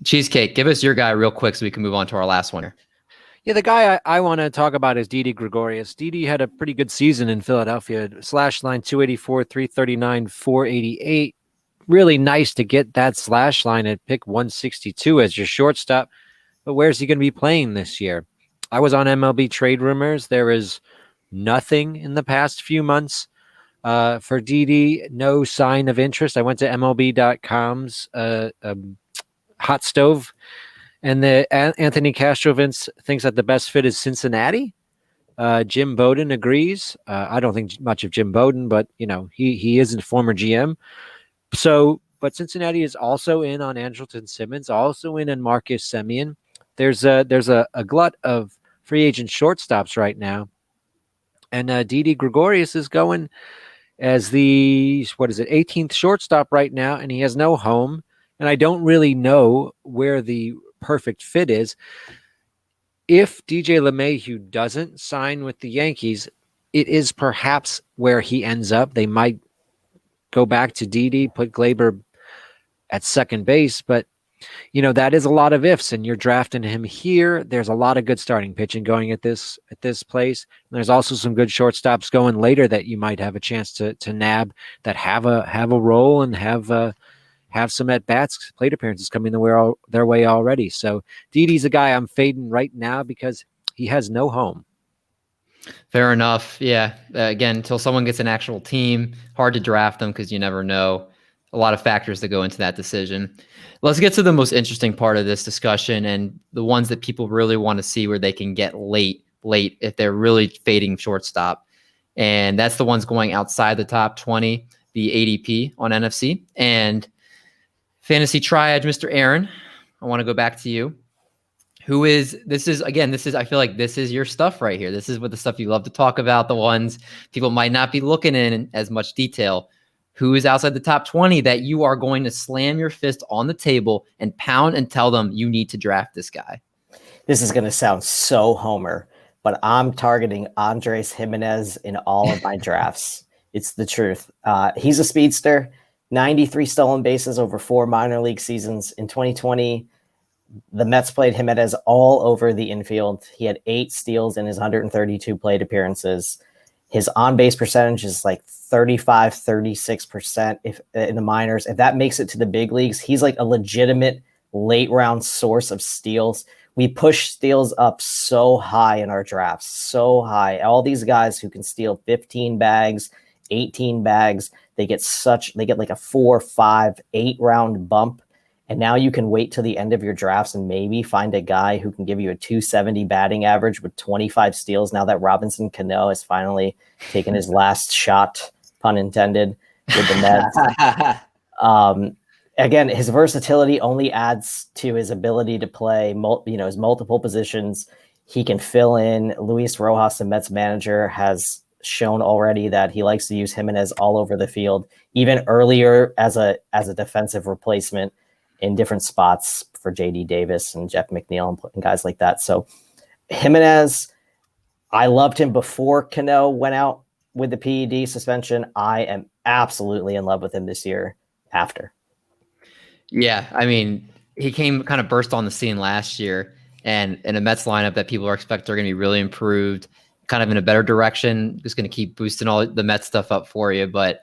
Cheesecake, give us your guy real quick so we can move on to our last one. Yeah, the guy I want to talk about is Didi Gregorius. Didi had a pretty good season in Philadelphia. Slash line 284, 339, 488. Really nice to get that slash line at pick 162 as your shortstop. But where's he going to be playing this year? I was on MLB trade rumors. There is nothing in the past few months for Didi. No sign of interest. I went to MLB.com's hot stove, and Anthony Castrovince thinks that the best fit is Cincinnati. Jim Bowden agrees. I don't think much of Jim Bowden, but he is a former GM. So but Cincinnati is also in on Andrelton Simmons, also in on Marcus Semien. There's a glut of free agent shortstops right now. And Didi Gregorius is going as the, 18th shortstop right now, and he has no home. And I don't really know where the perfect fit is. If DJ LeMahieu doesn't sign with the Yankees, it is perhaps where he ends up. They might go back to Didi, put Glaber at second base, but that is a lot of ifs, and you're drafting him here. There's a lot of good starting pitching going at this place. And there's also some good shortstops going later that you might have a chance to nab that have a role and have some at bats, plate appearances coming their way already. So Didi's a guy I'm fading right now because he has no home. Fair enough. Yeah. Again, until someone gets an actual team, hard to draft them because you never know. A lot of factors that go into that decision. Let's get to the most interesting part of this discussion and the ones that people really want to see where they can get late if they're really fading shortstop. And that's the ones going outside the top 20, the ADP on NFC. And Fantasy Triad, Mr. Aaron, I want to go back to you. I feel like this is your stuff right here. This is what the stuff you love to talk about, the ones people might not be looking in as much detail. Who is outside the top 20 that you are going to slam your fist on the table and pound and tell them you need to draft this guy? This is going to sound so homer, but I'm targeting Andres Jimenez in all of my drafts. It's the truth. He's a speedster, 93 stolen bases over 4 minor league seasons. In 2020, the Mets played Jimenez all over the infield. He had 8 steals in his 132 plate appearances. His on-base percentage is like 35, 36% in the minors. If that makes it to the big leagues, he's like a legitimate late-round source of steals. We push steals up so high in our drafts, so high. All these guys who can steal 15 bags, 18 bags, they get like a 4, 5, 8-round bump. And now you can wait till the end of your drafts and maybe find a guy who can give you a 270 batting average with 25 steals. Now that Robinson Cano has finally taken his last shot, pun intended, with the Mets. Again, his versatility only adds to his ability to play, his multiple positions. He can fill in. Luis Rojas, the Mets manager, has shown already that he likes to use Jimenez all over the field, even earlier as a defensive replacement in different spots for JD Davis and Jeff McNeil and guys like that. So Jimenez, I loved him before Cano went out with the PED suspension. I am absolutely in love with him this year after. Yeah. I mean, he kind of burst on the scene last year and in a Mets lineup that people are expecting are going to be really improved, kind of in a better direction, just going to keep boosting all the Mets stuff up for you. But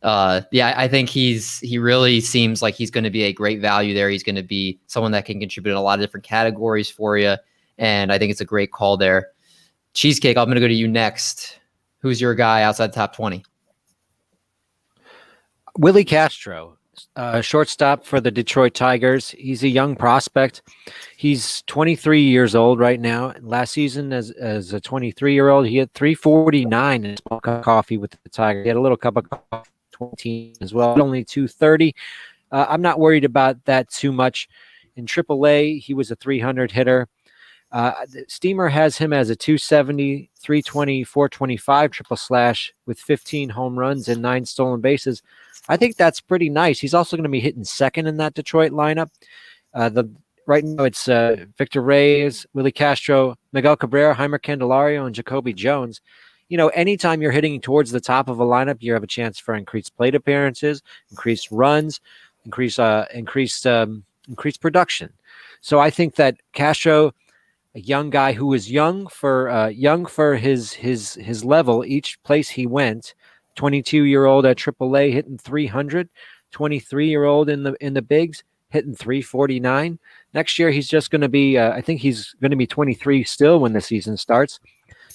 I think he really seems like he's going to be a great value there. He's going to be someone that can contribute in a lot of different categories for you. And I think it's a great call there. Cheesecake, I'm going to go to you next. Who's your guy outside the top 20? Willie Castro, shortstop for the Detroit Tigers. He's a young prospect. He's 23 years old right now. Last season, as a 23-year-old, he had 349 in his cup of coffee with the Tigers. He had a little cup of coffee 20 as well, only 230. I'm not worried about that too much. In AAA, he was a 300 hitter. Steamer has him as a 270, 320, 425 triple slash with 15 home runs and 9 stolen bases. I think that's pretty nice. He's also going to be hitting second in that Detroit lineup. Right now it's Victor Reyes, Willie Castro, Miguel Cabrera, Heimer Candelario, and Jacoby Jones. Anytime you're hitting towards the top of a lineup, you have a chance for increased plate appearances, increased runs, increased production. So I think that Castro, a young guy who is young for his level, each place he went, 22-year-old at AAA hitting 300, 23-year-old in the bigs hitting 349. Next year he's just going to be, I think he's going to be 23 still when the season starts.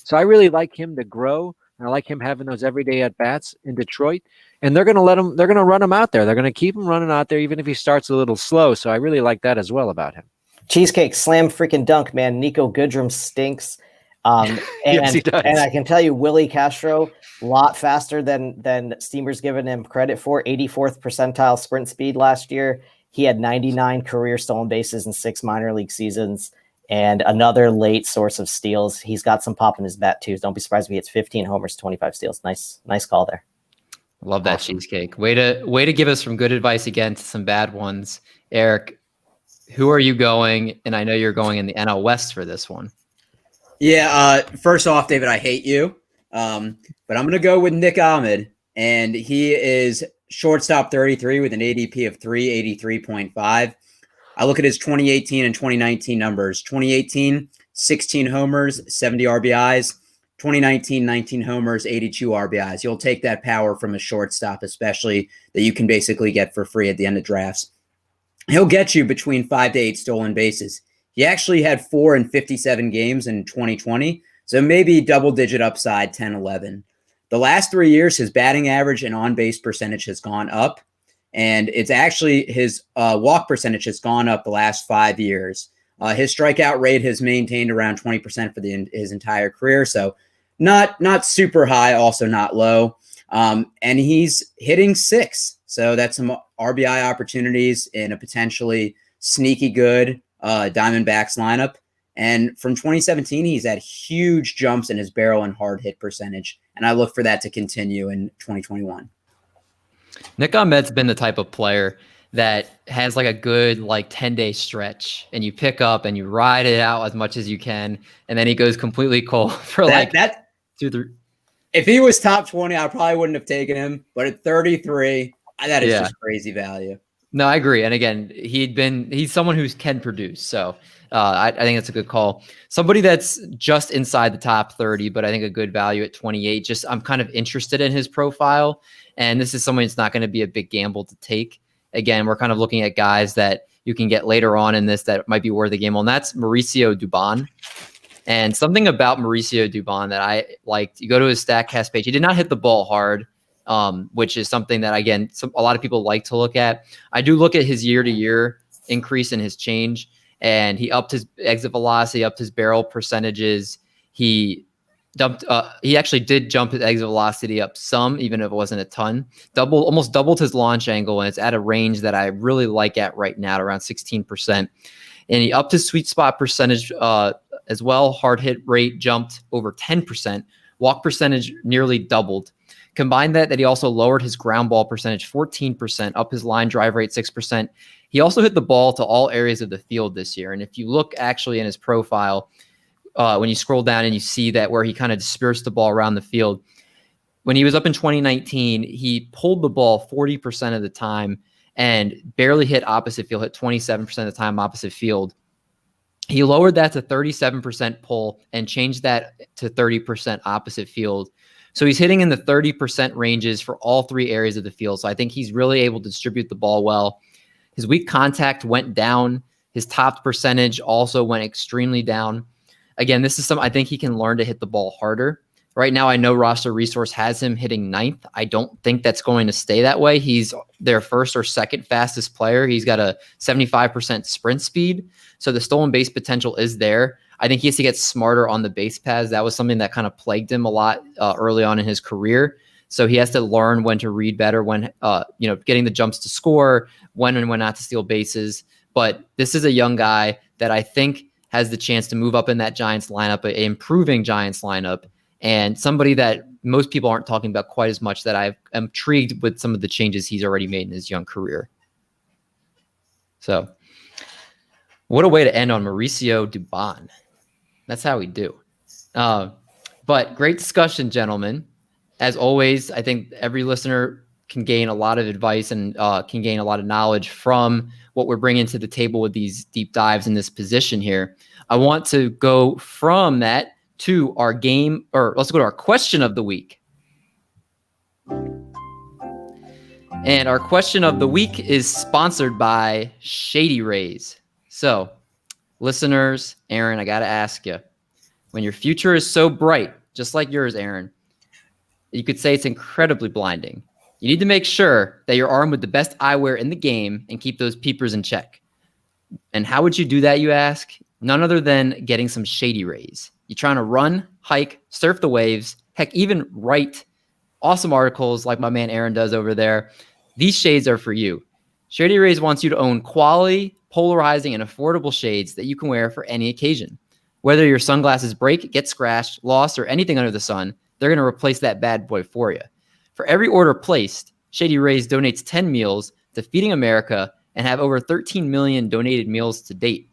So I really like him to grow, and I like him having those everyday at-bats in Detroit. And they're going to run him out there. They're going to keep him running out there, even if he starts a little slow. So I really like that as well about him. Cheesecake, slam freaking dunk, man. Nico Goodrum stinks. Yes, he does. And I can tell you, Willie Castro, a lot faster than Steamer's given him credit for. 84th percentile sprint speed last year. He had 99 career stolen bases in 6 minor league seasons, and another late source of steals. He's got some pop in his bat too. Don't be surprised if he hits 15 homers, 25 steals. Nice call there. Love that cheesecake. Way to give us some good advice again to some bad ones. Eric, who are you going? And I know you're going in the NL West for this one. Yeah. First off, David, I hate you. But I'm going to go with Nick Ahmed, and he is shortstop 33 with an ADP of 383.5. I look at his 2018 and 2019 numbers. 2018, 16 homers, 70 RBIs. 2019, 19 homers, 82 RBIs. You'll take that power from a shortstop, especially that you can basically get for free at the end of drafts. He'll get you between 5 to 8 stolen bases. He actually had 4 in 57 games in 2020, so maybe double-digit upside, 10, 11. The last 3 years, his batting average and on-base percentage has gone up, and it's actually his walk percentage has gone up the last 5 years. His strikeout rate has maintained around 20% for his entire career, so not super high, also not low. And he's hitting 6, so that's some RBI opportunities in a potentially sneaky good Diamondbacks lineup. And from 2017, he's had huge jumps in his barrel and hard hit percentage, and I look for that to continue in 2021. Nick Ahmed's been the type of player that has like a good 10-day stretch, and you pick up and you ride it out as much as you can, and then he goes completely cold for that 2-3. If he was top 20, I probably wouldn't have taken him, but at 33, that is just crazy value. No, I agree. And again, he's someone who can produce. So I think that's a good call. Somebody that's just inside the top 30, but I think a good value at 28. Just I'm kind of interested in his profile. And this is someone that's not going to be a big gamble to take. Again, we're kind of looking at guys that you can get later on in this that might be worth a gamble. And that's Mauricio Dubon. And something about Mauricio Dubon that I liked, you go to his StatCast page. He did not hit the ball hard, which is something that, again, a lot of people like to look at. I do look at his year-to-year increase in his change, and he upped his exit velocity, upped his barrel percentages. He actually did jump his exit velocity up some, even if it wasn't a ton. Almost doubled his launch angle, and it's at a range that I really like at right now, around 16%. And he upped his sweet spot percentage as well. Hard hit rate jumped over 10%. Walk percentage nearly doubled. Combine that he also lowered his ground ball percentage 14%, up his line drive rate 6%. He also hit the ball to all areas of the field this year. And if you look actually in his profile, when you scroll down and you see that where he kind of dispersed the ball around the field, when he was up in 2019, he pulled the ball 40% of the time and barely hit opposite field, hit 27% of the time opposite field. He lowered that to 37% pull and changed that to 30% opposite field. So he's hitting in the 30% ranges for all 3 areas of the field. So I think he's really able to distribute the ball well. His weak contact went down. His top percentage also went extremely down. Again, this is something I think he can learn to hit the ball harder. Right now, I know Roster Resource has him hitting 9th. I don't think that's going to stay that way. He's their first or second fastest player. He's got a 75% sprint speed. So the stolen base potential is there. I think he has to get smarter on the base paths. That was something that kind of plagued him a lot early on in his career. So he has to learn when to read better, when getting the jumps to score, when and when not to steal bases. But this is a young guy that I think has the chance to move up in that Giants lineup, an improving Giants lineup, and somebody that most people aren't talking about quite as much, that I'm intrigued with some of the changes he's already made in his young career. So what a way to end on Mauricio Dubon. That's how we do. But great discussion, gentlemen. As always, I think every listener can gain a lot of advice and can gain a lot of knowledge from what we're bringing to the table with these deep dives in this position here. I want to go from that to our game, or let's go to our question of the week. And our question of the week is sponsored by Shady Rays. So, listeners, Aaron, I got to ask you, when your future is so bright, just like yours, Aaron, you could say it's incredibly blinding. You need to make sure that you're armed with the best eyewear in the game and keep those peepers in check. And how would you do that, you ask? None other than getting some Shady Rays. you're trying to run, hike, surf the waves, heck, even write awesome articles like my man Aaron does over there, these shades are for you. Shady Rays wants you to own quality, polarizing, and affordable shades that you can wear for any occasion. Whether your sunglasses break, get scratched, lost, or anything under the sun, they're going to replace that bad boy for you. For every order placed, Shady Rays donates 10 meals to Feeding America and have over 13 million donated meals to date.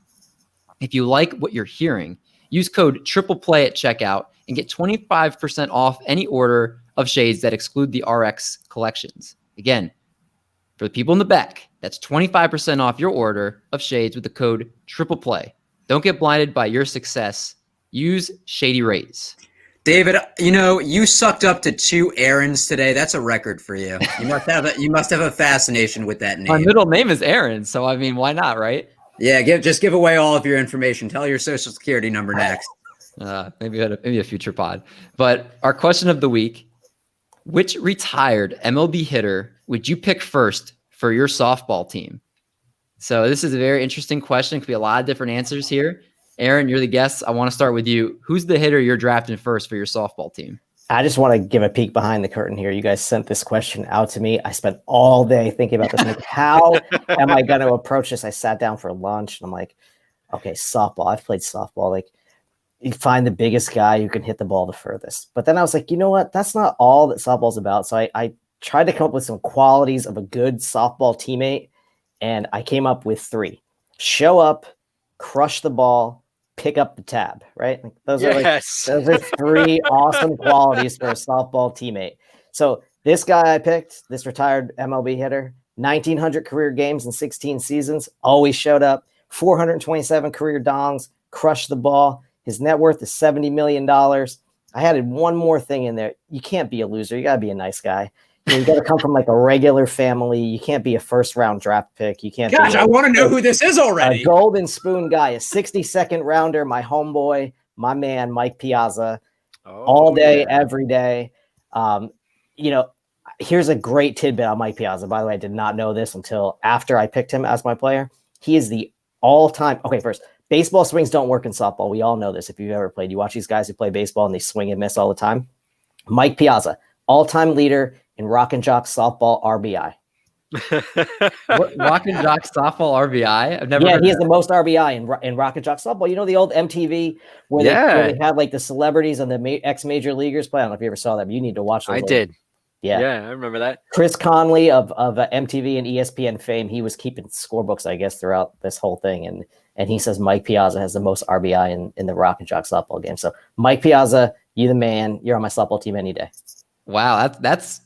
If you like what you're hearing, use code TRIPLEPLAY at checkout and get 25% off any order of shades that exclude the RX collections. Again, for the people in the back, that's 25% off your order of shades with the code TRIPLEPLAY. Don't get blinded by your success. Use Shady Rays. David, you sucked up to 2 Aarons today. That's a record for you. You must have a fascination with that name. My middle name is Aaron, so I mean, why not, right? Yeah, just give away all of your information. Tell your social security number next. Maybe a future pod. But our question of the week: which retired MLB hitter would you pick first for your softball team? So this is a very interesting question. Could be a lot of different answers here. Aaron, you're the guest. I want to start with you. Who's the hitter you're drafting first for your softball team? I just want to give a peek behind the curtain here. You guys sent this question out to me. I spent all day thinking about this. Like, how am I going to approach this? I sat down for lunch and I'm like, okay, softball. I've played softball. Like, you find the biggest guy who can hit the ball the furthest. But then I was like, you know what? That's not all that softball's about. So I tried to come up with some qualities of a good softball teammate, and I came up with 3. Show up, crush the ball, pick up the tab, right? Like those are 3 awesome qualities for a softball teammate. So this guy I picked, this retired MLB hitter, 1,900 career games in 16 seasons, always showed up, 427 career dongs, crushed the ball. His net worth is $70 million. I added one more thing in there. You can't be a loser. You got to be a nice guy. You got to come from like a regular family. You can't be a first-round draft pick. You can't. Gosh, I want to know who this is already. A golden spoon guy, a 62nd rounder, my homeboy, my man, Mike Piazza, all day, every day. Here's a great tidbit on Mike Piazza. By the way, I did not know this until after I picked him as my player. He is the all-time. Okay, first, baseball swings don't work in softball. We all know this. If you've ever played, you watch these guys who play baseball and they swing and miss all the time. Mike Piazza, all-time leader in Rock and Jock softball RBI. Rock and Jock softball RBI? I've never. Yeah, he has the most RBI in Rock and Jock softball. You know the old MTV where they had like the celebrities and the ex-major leaguers play? I don't know if you ever saw that, but you need to watch those. I did. Yeah, I remember that. Chris Conley of MTV and ESPN fame, he was keeping scorebooks, I guess, throughout this whole thing. And he says Mike Piazza has the most RBI in the Rock and Jock softball game. So Mike Piazza, you the man. You're on my softball team any day. Wow, that's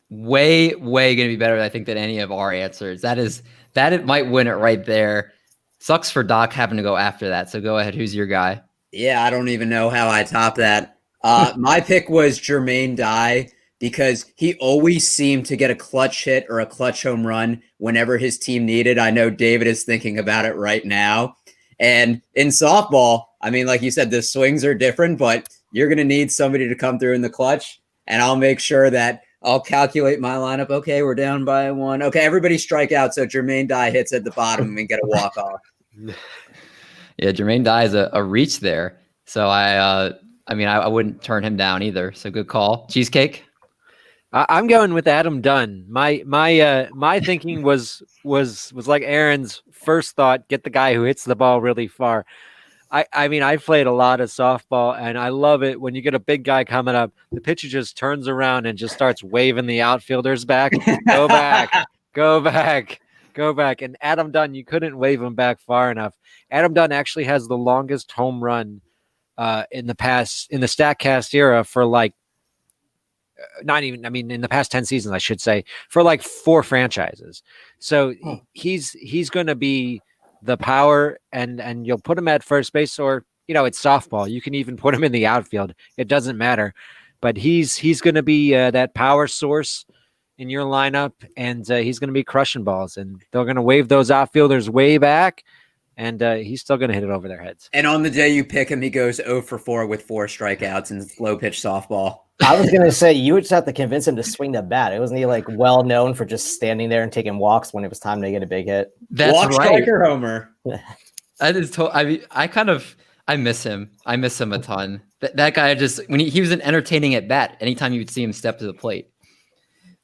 way going to be better, I think, than any of our answers. It might win it right there. Sucks for Doc having to go after that. So go ahead. Who's your guy? Yeah, I don't even know how I top that. My pick was Jermaine Dye because he always seemed to get a clutch hit or a clutch home run whenever his team needed. I know David is thinking about it right now. And in softball, I mean, like you said, the swings are different, but you're going to need somebody to come through in the clutch. And I'll make sure that I'll calculate my lineup. Okay, we're down by 1. Okay, everybody strike out. So Jermaine Dye hits at the bottom and get a walk-off. Yeah, Jermaine Dye is a reach there. So I wouldn't turn him down either. So good call. Cheesecake? I'm going with Adam Dunn. My thinking was like Aaron's first thought, get the guy who hits the ball really far. I mean, I've played a lot of softball, and I love it when you get a big guy coming up, the pitcher just turns around and just starts waving the outfielders back. Go back, go back, go back. And Adam Dunn, you couldn't wave him back far enough. Adam Dunn actually has the longest home run in the StatCast era for like, in the past 10 seasons, I should say, for like 4 franchises. So he's going to be the power, and you'll put him at first base, or it's softball. You can even put him in the outfield. It doesn't matter. But he's going to be that power source in your lineup, and he's going to be crushing balls, and they're going to wave those outfielders way back, and he's still going to hit it over their heads. And on the day you pick him, he goes 0 for 4 with 4 strikeouts in low pitch softball. I was going to say, you would just have to convince him to swing the bat. It wasn't he like well known for just standing there and taking walks when it was time to get a big hit? That's Walk, right. striker, homer. That is. I miss him. I miss him a ton. That guy just when he was an entertaining at bat. Anytime you would see him step to the plate.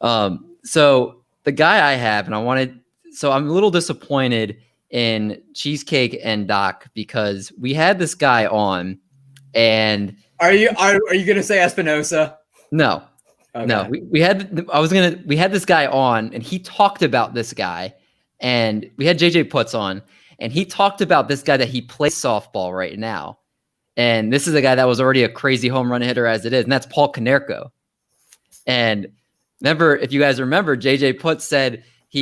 So the guy I have, and I'm a little disappointed in Cheesecake and Doc because we had this guy on, and Are you gonna say Espinosa? no, Okay. no, we had this guy on, and he talked about this guy, and we had JJ Putz on, and he talked about this guy that he plays softball right now, and this is a guy that was already a crazy home run hitter as it is, and that's Paul Konerko. And remember, if you guys remember, JJ Putz said he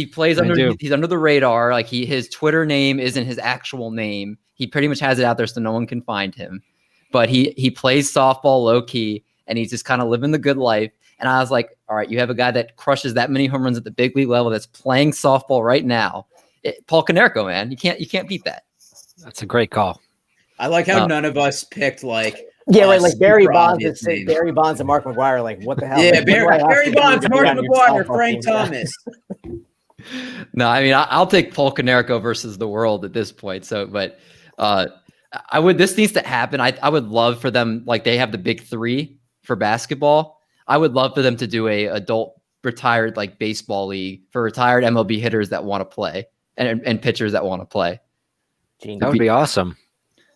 plays he's under the radar, like his Twitter name isn't his actual name. He pretty much has it out there so no one can find him, but he plays softball low key. And he's just kind of living the good life. And I was like, all right, you have a guy that crushes that many home runs at the big league level that's playing softball right now. Paul Konerko, man. You can't beat that. That's a great call. I like how none of us picked like Barry Bonds and Mark McGwire. Like, what the hell? Yeah, like, Barry Bonds, Mark McGwire, Frank Thomas. No, I mean I'll take Paul Konerko versus the world at this point. So, but this needs to happen. I would love for them, like they have the big three for basketball. I would love for them to do a adult retired like baseball league for retired MLB hitters that want to play and pitchers that want to play. That would be awesome.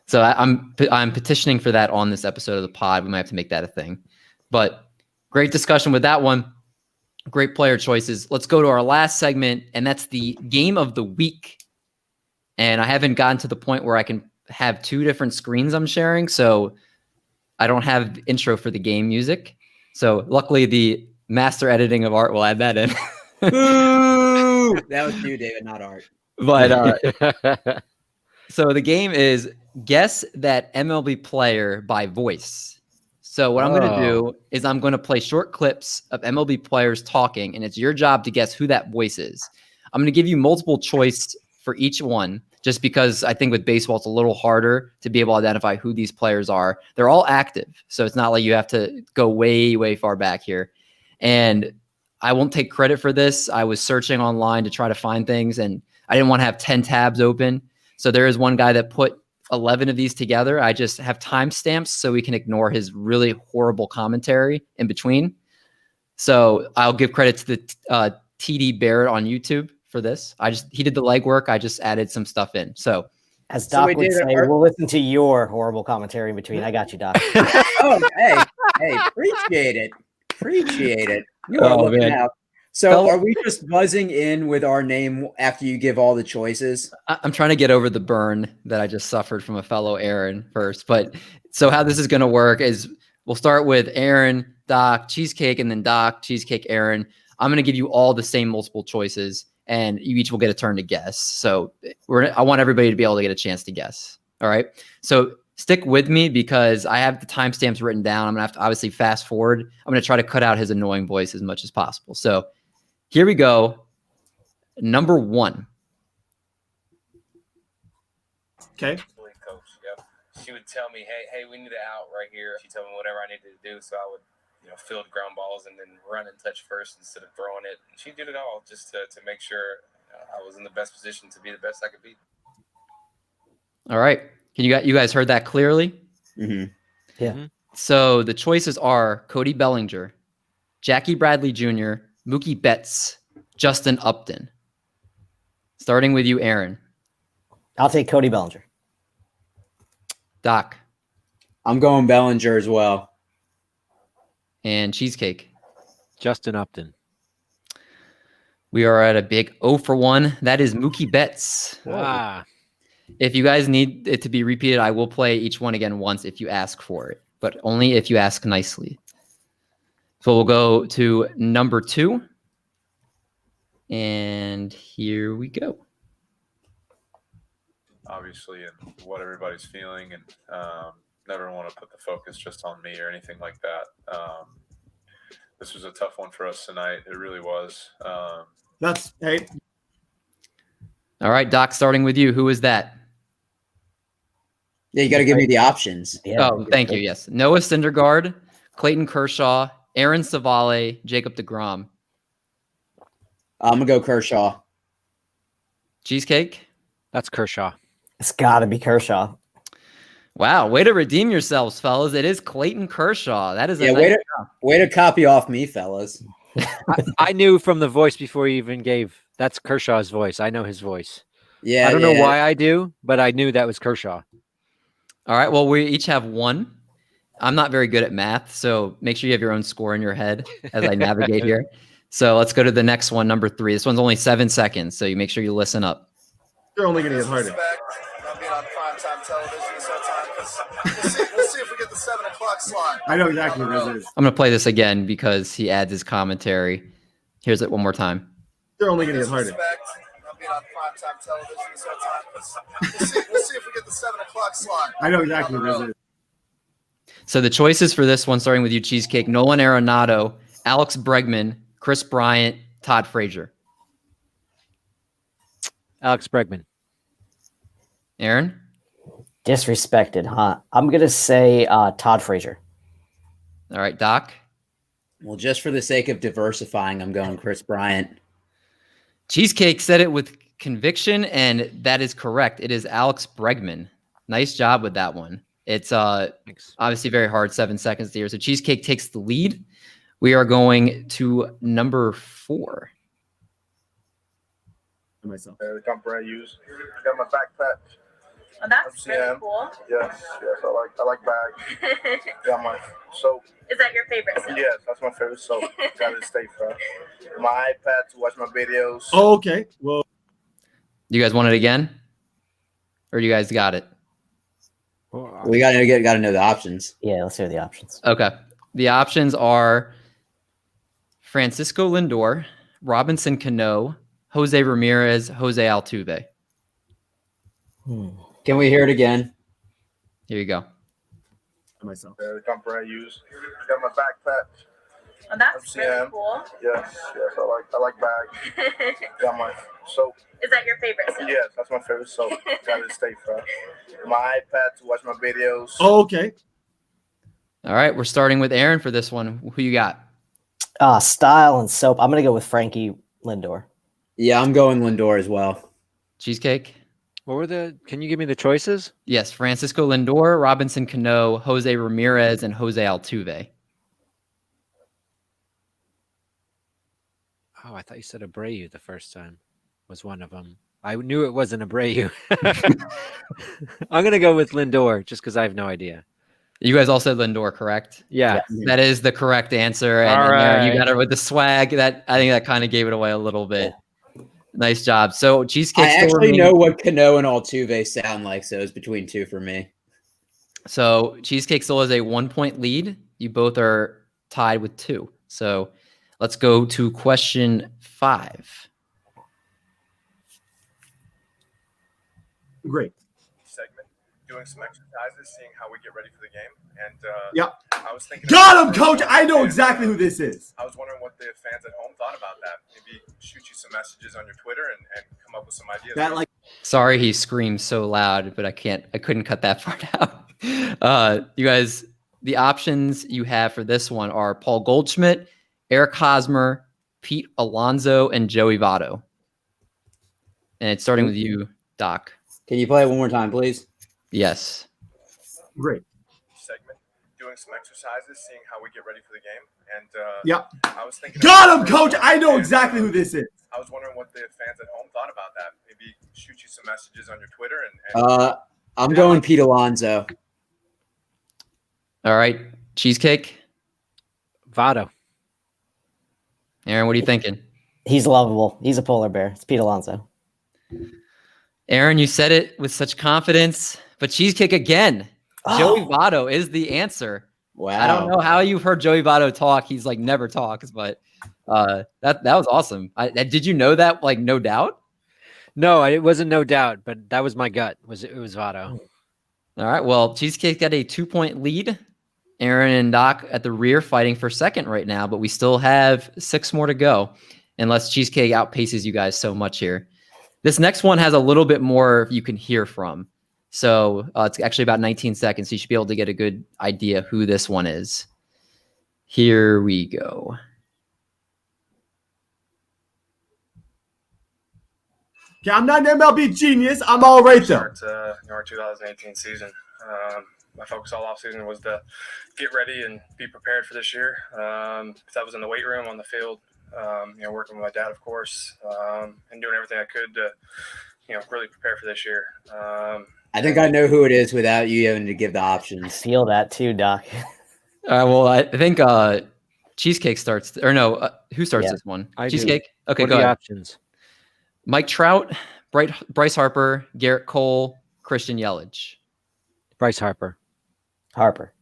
So I'm petitioning for that on this episode of the pod. We might have to make that a thing. But great discussion with that one. Great player choices. Let's go to our last segment, and that's the game of the week. And I haven't gotten to the point where I can have two different screens I'm sharing, so I don't have intro for the game music. So luckily the master editing of Art will add that in. Boo! That was you, David, not Art. But so the game is guess that MLB player by voice. So what I'm going to do is I'm going to play short clips of MLB players talking, and it's your job to guess who that voice is. I'm going to give you multiple choice for each one, just because I think with baseball, it's a little harder to be able to identify who these players are. They're all active, so it's not like you have to go way, way far back here. And I won't take credit for this. I was searching online to try to find things, and I didn't want to have 10 tabs open. So there is one guy that put 11 of these together. I just have timestamps so we can ignore his really horrible commentary in between. So I'll give credit to the TD Barrett on YouTube for this. He did the legwork. I just added some stuff in. So as Doc would say, we'll listen to your horrible commentary in between. I got you, Doc. Oh, hey, appreciate it. You are looking out. So are we just buzzing in with our name after you give all the choices? I'm trying to get over the burn that I just suffered from a fellow Aaron first. But so how this is going to work is we'll start with Aaron, Doc, Cheesecake, and then Doc, Cheesecake, Aaron. I'm going to give you all the same multiple choices, and you each will get a turn to guess. So I want everybody to be able to get a chance to guess. All right. So stick with me because I have the timestamps written down. I'm going to have to obviously fast forward. I'm going to try to cut out his annoying voice as much as possible. So here we go. Number one. Okay. Coach, yep. She would tell me, hey, we need an out right here. She'd tell me whatever I needed to do. So I would, field ground balls and then run and touch first instead of throwing it. And she did it all just to make sure I was in the best position to be the best I could be. All right. You guys heard that clearly? Mm-hmm. Yeah. Mm-hmm. So the choices are Cody Bellinger, Jackie Bradley Jr., Mookie Betts, Justin Upton. Starting with you, Aaron. I'll take Cody Bellinger. Doc. I'm going Bellinger as well. And Cheesecake. Justin Upton. We are at a big 0 for 1. That is Mookie Betts. Ah. If you guys need it to be repeated, I will play each one again once if you ask for it, but only if you ask nicely. So we'll go to number 2. And here we go. Obviously, and what everybody's feeling, and never want to put the focus just on me or anything like that. This was a tough one for us tonight. It really was. Hey. All right, Doc, starting with you. Who is that? Yeah, you got to give me the options. Yeah. Oh, thank you. Yes. Noah Syndergaard, Clayton Kershaw, Aaron Savale, Jacob deGrom. I'm going to go Kershaw. Cheesecake? That's Kershaw. It's got to be Kershaw. Wow, way to redeem yourselves, fellas. It is Clayton Kershaw. That is a Yeah, nice way to copy off me, fellas. I knew from the voice before you even gave. That's Kershaw's voice. I know his voice. Yeah, I don't know yeah. why I do, but I knew that was Kershaw. All right. Well, we each have one. I'm not very good at math, so make sure you have your own score in your head as I navigate here. So let's go to the next one, number 3. This one's only 7 seconds, so you make sure you listen up. They're only going to get harder. Being on primetime television this whole time, we'll see if we get the 7 o'clock slot. I know exactly what this is. I'm going to play this again because he adds his commentary. Here's it one more time. They're only going to get harder. Being on primetime television this whole time, we'll see if we get the 7 o'clock slot. I know exactly what this is. So the choices for this one, starting with you, Cheesecake: Nolan Arenado, Alex Bregman, Chris Bryant, Todd Frazier. Alex Bregman. Aaron? Disrespected, huh? I'm going to say Todd Frazier. All right, Doc? Well, just for the sake of diversifying, I'm going Chris Bryant. Cheesecake said it with conviction, and that is correct. It is Alex Bregman. Nice job with that one. It's Thanks. obviously very hard, 7 seconds here. So Cheesecake takes the lead. We are going to number 4. Myself. Come brand use. Got my backpack. Oh, that's really MCM. cool. Yes, I like bags. Got my soap. Is that your favorite soap? Yes, that's my favorite soap. Got it to stay fresh. My iPad to watch my videos. Oh, okay. Well, You guys want it again? Or you guys got it? We got to know the options. Yeah, let's hear the options. Okay. The options are Francisco Lindor, Robinson Cano, Jose Ramirez, Jose Altuve. Can we hear it again? Here you go. myself. Come brand use. Got my backpack. Oh, that's really MCM. cool. Yes, I like bags. Got my soap. Is that your favorite soap? Yes, that's my favorite soap. Got it to stay fresh. My iPad to watch my videos. Oh, okay. All right. We're starting with Aaron for this one. Who you got? Style and soap. I'm going to go with Frankie Lindor. Yeah, I'm going Lindor as well. Cheesecake? What were the? Can you give me the choices? Yes. Francisco Lindor, Robinson Cano, Jose Ramirez, and Jose Altuve. Oh, I thought you said Abreu the first time was one of them. I knew it wasn't Abreu. I'm going to go with Lindor just because I have no idea. You guys all said Lindor, correct? Yeah. That is the correct answer. And, All Aaron, you right. got it with the swag. That I think that kind of gave it away a little bit. Nice job. So Cheesecake. I actually know what Cano and Altuve sound like, so it's between two for me. So Cheesecake still has a 1-point lead. You both are tied with 2. So let's go to question 5. Great. Segment, doing some exercises, seeing how we get ready for the game. And Yep. I was thinking, Got him, coach. I know exactly who this is. I was wondering what the fans at home thought about that. Maybe shoot you some messages on your Twitter and come up with some ideas. That like Sorry he screams so loud, but I couldn't cut that part out. You guys, the options you have for this one are Paul Goldschmidt, Eric Hosmer, Pete Alonso, and Joey Votto. And it's starting with you, Doc. Can you play it one more time, please? Yes. great. Segment, doing some exercises, seeing how we get ready for the game. And Yep. I was thinking, Got him, coach. I know exactly who this is. I was wondering what the fans at home thought about that. Maybe shoot you some messages on your Twitter and I'm going Pete Alonso. All right. Cheesecake. Votto. Aaron, what are you thinking? He's lovable. He's a polar bear. It's Pete Alonso. Aaron, you said it with such confidence, but Cheesecake again. Joey Votto is the answer. Wow. I don't know how you've heard Joey Votto talk. He's like never talks, but that was awesome. Did you know that? Like no doubt. No, it wasn't no doubt, but that was my gut. It was Votto. All right. Well, Cheesecake got a 2-point lead. Aaron and Doc at the rear fighting for second right now, but we still have 6 more to go unless Cheesecake outpaces you guys so much here. This next one has a little bit more you can hear from. So it's actually about 19 seconds. So you should be able to get a good idea who this one is. Here we go. Okay, I'm not an MLB genius. I'm all right though. start our 2018 season. My focus all offseason was to get ready and be prepared for this year. That was in the weight room, on the field, working with my dad, of course, and doing everything I could to, really prepare for this year. I think I know who it is without you having to give the I options. feel that too, Doc. Well, I think Cheesecake starts, or no, who starts Yeah, this one? I do. Cheesecake? Okay, What go are the ahead. options? Mike Trout, Bryce Harper, Garrett Cole, Christian Yelich. Bryce Harper. Harper.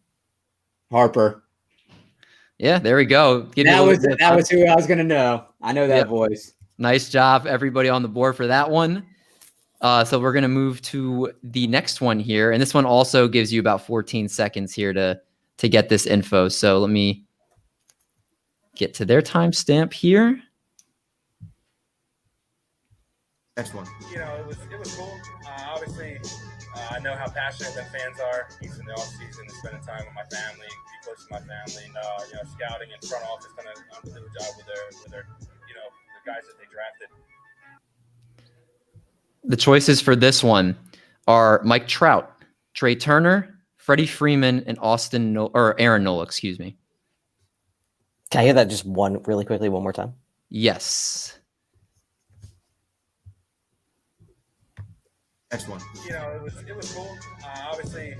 Yeah, there we go. That was who I was going to know. I know that Yep. voice. Nice job, everybody on the board for that one. So we're going to move to the next one here. And this one also gives you about 14 seconds here to get this info. So let me get to their timestamp here. Next one. It was cool. Obviously, I know how passionate the fans are. He's in the off season, spending time with my family, be close to my family, and scouting and front office done an unbelievable job with their the guys that they drafted. The choices for this one are Mike Trout, Trey Turner, Freddie Freeman, and Aaron Nola, excuse me. Can I hear that just really quickly one more time? Yes. Next one. It was cool. Obviously,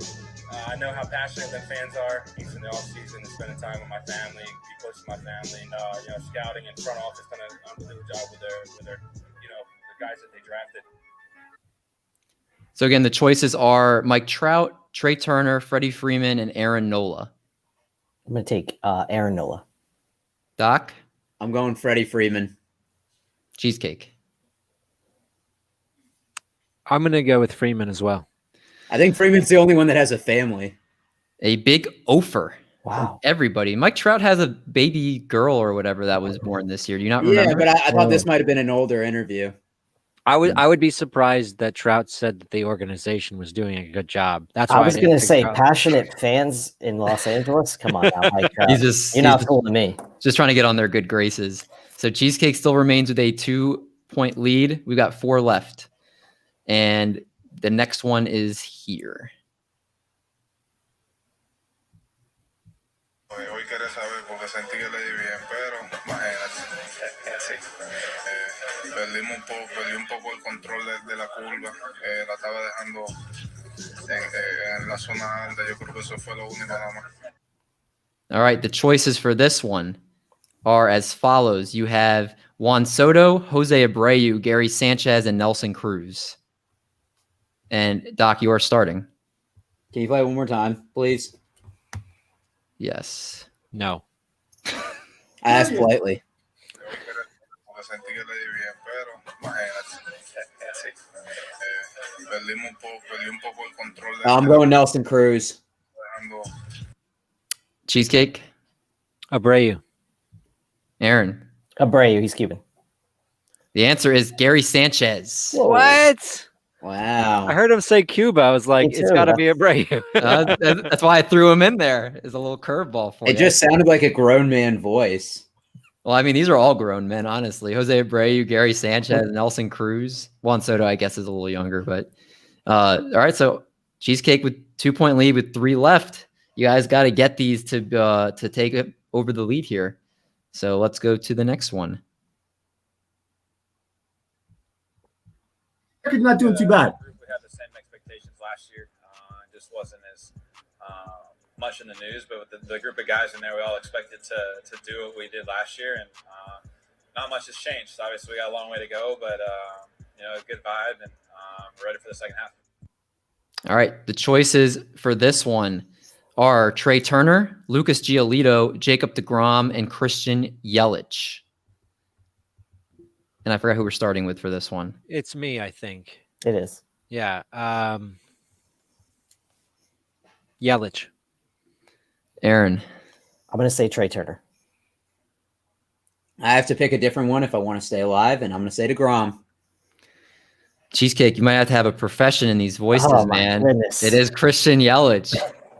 I know how passionate the fans are. He's in the off season, spending time with my family, be close to my family, and scouting and front office done an unbelievable job with their the guys that they drafted. So again, the choices are Mike Trout, Trey Turner, Freddie Freeman, and Aaron Nola. I'm going to take Aaron Nola. Doc? I'm going Freddie Freeman. Cheesecake. I'm going to go with Freeman as well. I think Freeman's the only one that has a family. A big offer. Wow. Everybody. Mike Trout has a baby girl or whatever that was born this year. Do you not remember? Yeah, but I thought this might have been an older interview. I would be surprised that Trout said that the organization was doing a good job. That's why I was going to didn't pick say Trout. passionate fans in Los Angeles. Come on now, Mike. You're not fooling me. Just trying to get on their good graces. So Cheesecake still remains with a 2-point lead. We've got 4 left. And the next one is here. Hoy quería saber porque sentí que le di bien, pero imagínate. Perdí un poco el control de la curva. La estaba dejando en la zona alta. Yo creo que eso fue lo único nada más. All right, the choices for this one are as follows. You have Juan Soto, Jose Abreu, Gary Sanchez, and Nelson Cruz. And Doc, you are starting. Can you play one more time, please? Yes. No. I asked politely. Porque sentí que le di bien, pero imagínate. Perdí un poco el control I'm going Nelson Cruz. dejando. Cheesecake? Abreu. Aaron? Abreu, he's Cuban. The answer is Gary Sanchez. What? Wow. I heard him say Cuba. I was like, Me it's too. got to be Abreu. That's why I threw him in there as a little curveball for you. It just sounded like a grown man voice. Well, I mean, these are all grown men, honestly. Jose Abreu, Gary Sanchez, Nelson Cruz. Juan Soto, I guess, is a little younger. But all right, so Cheesecake with 2-point lead with 3 left. You guys got to get these to take it over the lead here. So let's go to the next one. You're not doing too bad. We had the same expectations last year. Just wasn't as much in the news, but with the group of guys in there, we all expected to do what we did last year, and not much has changed. Obviously, we got a long way to go, but a good vibe, and we're ready for the second half. All right, the choices for this one are Trey Turner, Lucas Giolito, Jacob deGrom, and Christian Yelich. And I forgot who we're starting with for this one. It's me, I think. It is. Yeah. Yelich. Aaron. I'm going to say Trey Turner. I have to pick a different one if I want to stay alive, and I'm going to say DeGrom. Cheesecake, you might have to have a profession in these voices, Oh, my man. goodness. It is Christian Yelich.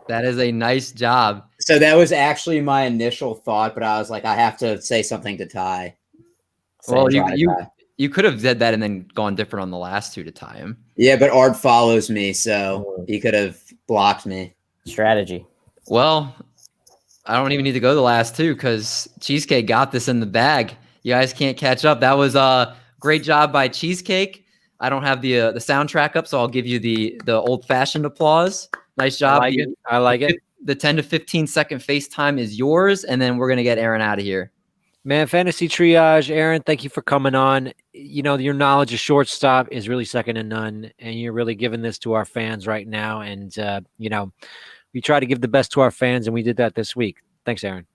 That is a nice job. So that was actually my initial thought, but I was like, I have to say something to tie. Well, Try to you tie. you could have said that and then gone different on the last two to tie him. Yeah, but Art follows me, so he could have blocked me. Strategy. Well, I don't even need to go the last two because Cheesecake got this in the bag. You guys can't catch up. That was a great job by Cheesecake. I don't have the soundtrack up, so I'll give you the old-fashioned applause. Nice job. I like it. The 10 to 15-second FaceTime is yours, and then we're going to get Aaron out of here. Man, Fantasy Triage, Aaron, thank you for coming on. You know, your knowledge of shortstop is really second to none, and you're really giving this to our fans right now. And, you know, we try to give the best to our fans, and we did that this week. Thanks, Aaron.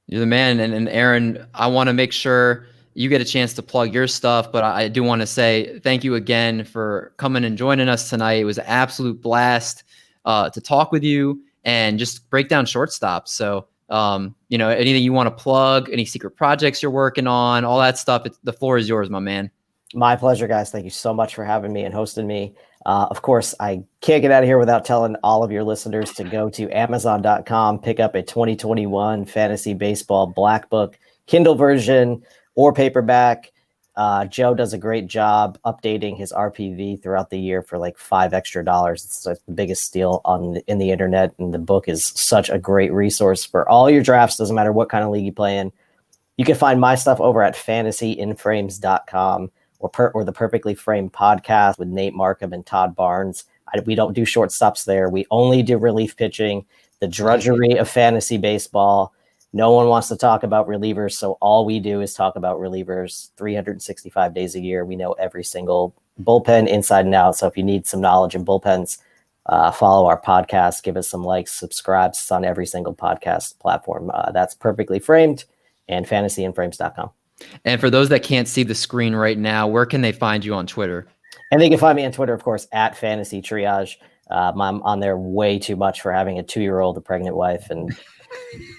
You're the man. And Aaron, I want to make sure you get a chance to plug your stuff, but I do want to say thank you again for coming and joining us tonight. It was an absolute blast to talk with you and just break down shortstops. So, you know, anything you want to plug, any secret projects you're working on, all that stuff, the floor is yours, my man. My pleasure, guys. Thank you so much for having me and hosting me. Of course, I can't get out of here without telling all of your listeners to go to Amazon.com, pick up a 2021 Fantasy Baseball Black Book, Kindle version or paperback. Joe does a great job updating his RPV throughout the year for like $5 extra. It's like the biggest steal in the internet, and the book is such a great resource for all your drafts. Doesn't matter what kind of league you play in. You can find my stuff over at fantasyinframes.com or the Perfectly Framed podcast with Nate Markham and Todd Barnes. We don't do shortstops there. We only do relief pitching, the drudgery of fantasy baseball. No one wants to talk about relievers, so all we do is talk about relievers 365 days a year. We know every single bullpen inside and out. So if you need some knowledge in bullpens, follow our podcast, give us some likes, subscribe. It's on every single podcast platform. That's Perfectly Framed and fantasyinframes.com. And for those that can't see the screen right now, where can they find you on Twitter? And they can find me on Twitter, of course, at Fantasy Triage. I'm on there way too much for having a 2-year-old, a pregnant wife, and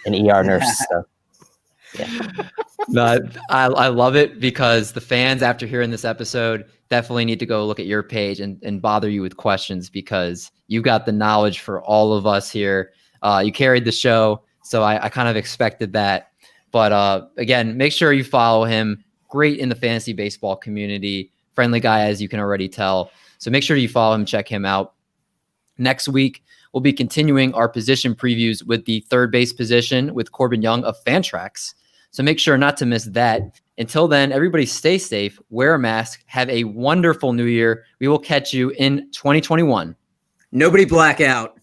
an ER nurse. So, yeah. No, I love it because the fans, after hearing this episode, definitely need to go look at your page and bother you with questions because you got the knowledge for all of us here. You carried the show, so I kind of expected that. But again, make sure you follow him. Great in the fantasy baseball community. Friendly guy, as you can already tell. So make sure you follow him, check him out. Next week, we'll be continuing our position previews with the third base position with Corbin Young of Fantrax. So make sure not to miss that. Until then, everybody stay safe, wear a mask, have a wonderful new year. We will catch you in 2021. Nobody black out.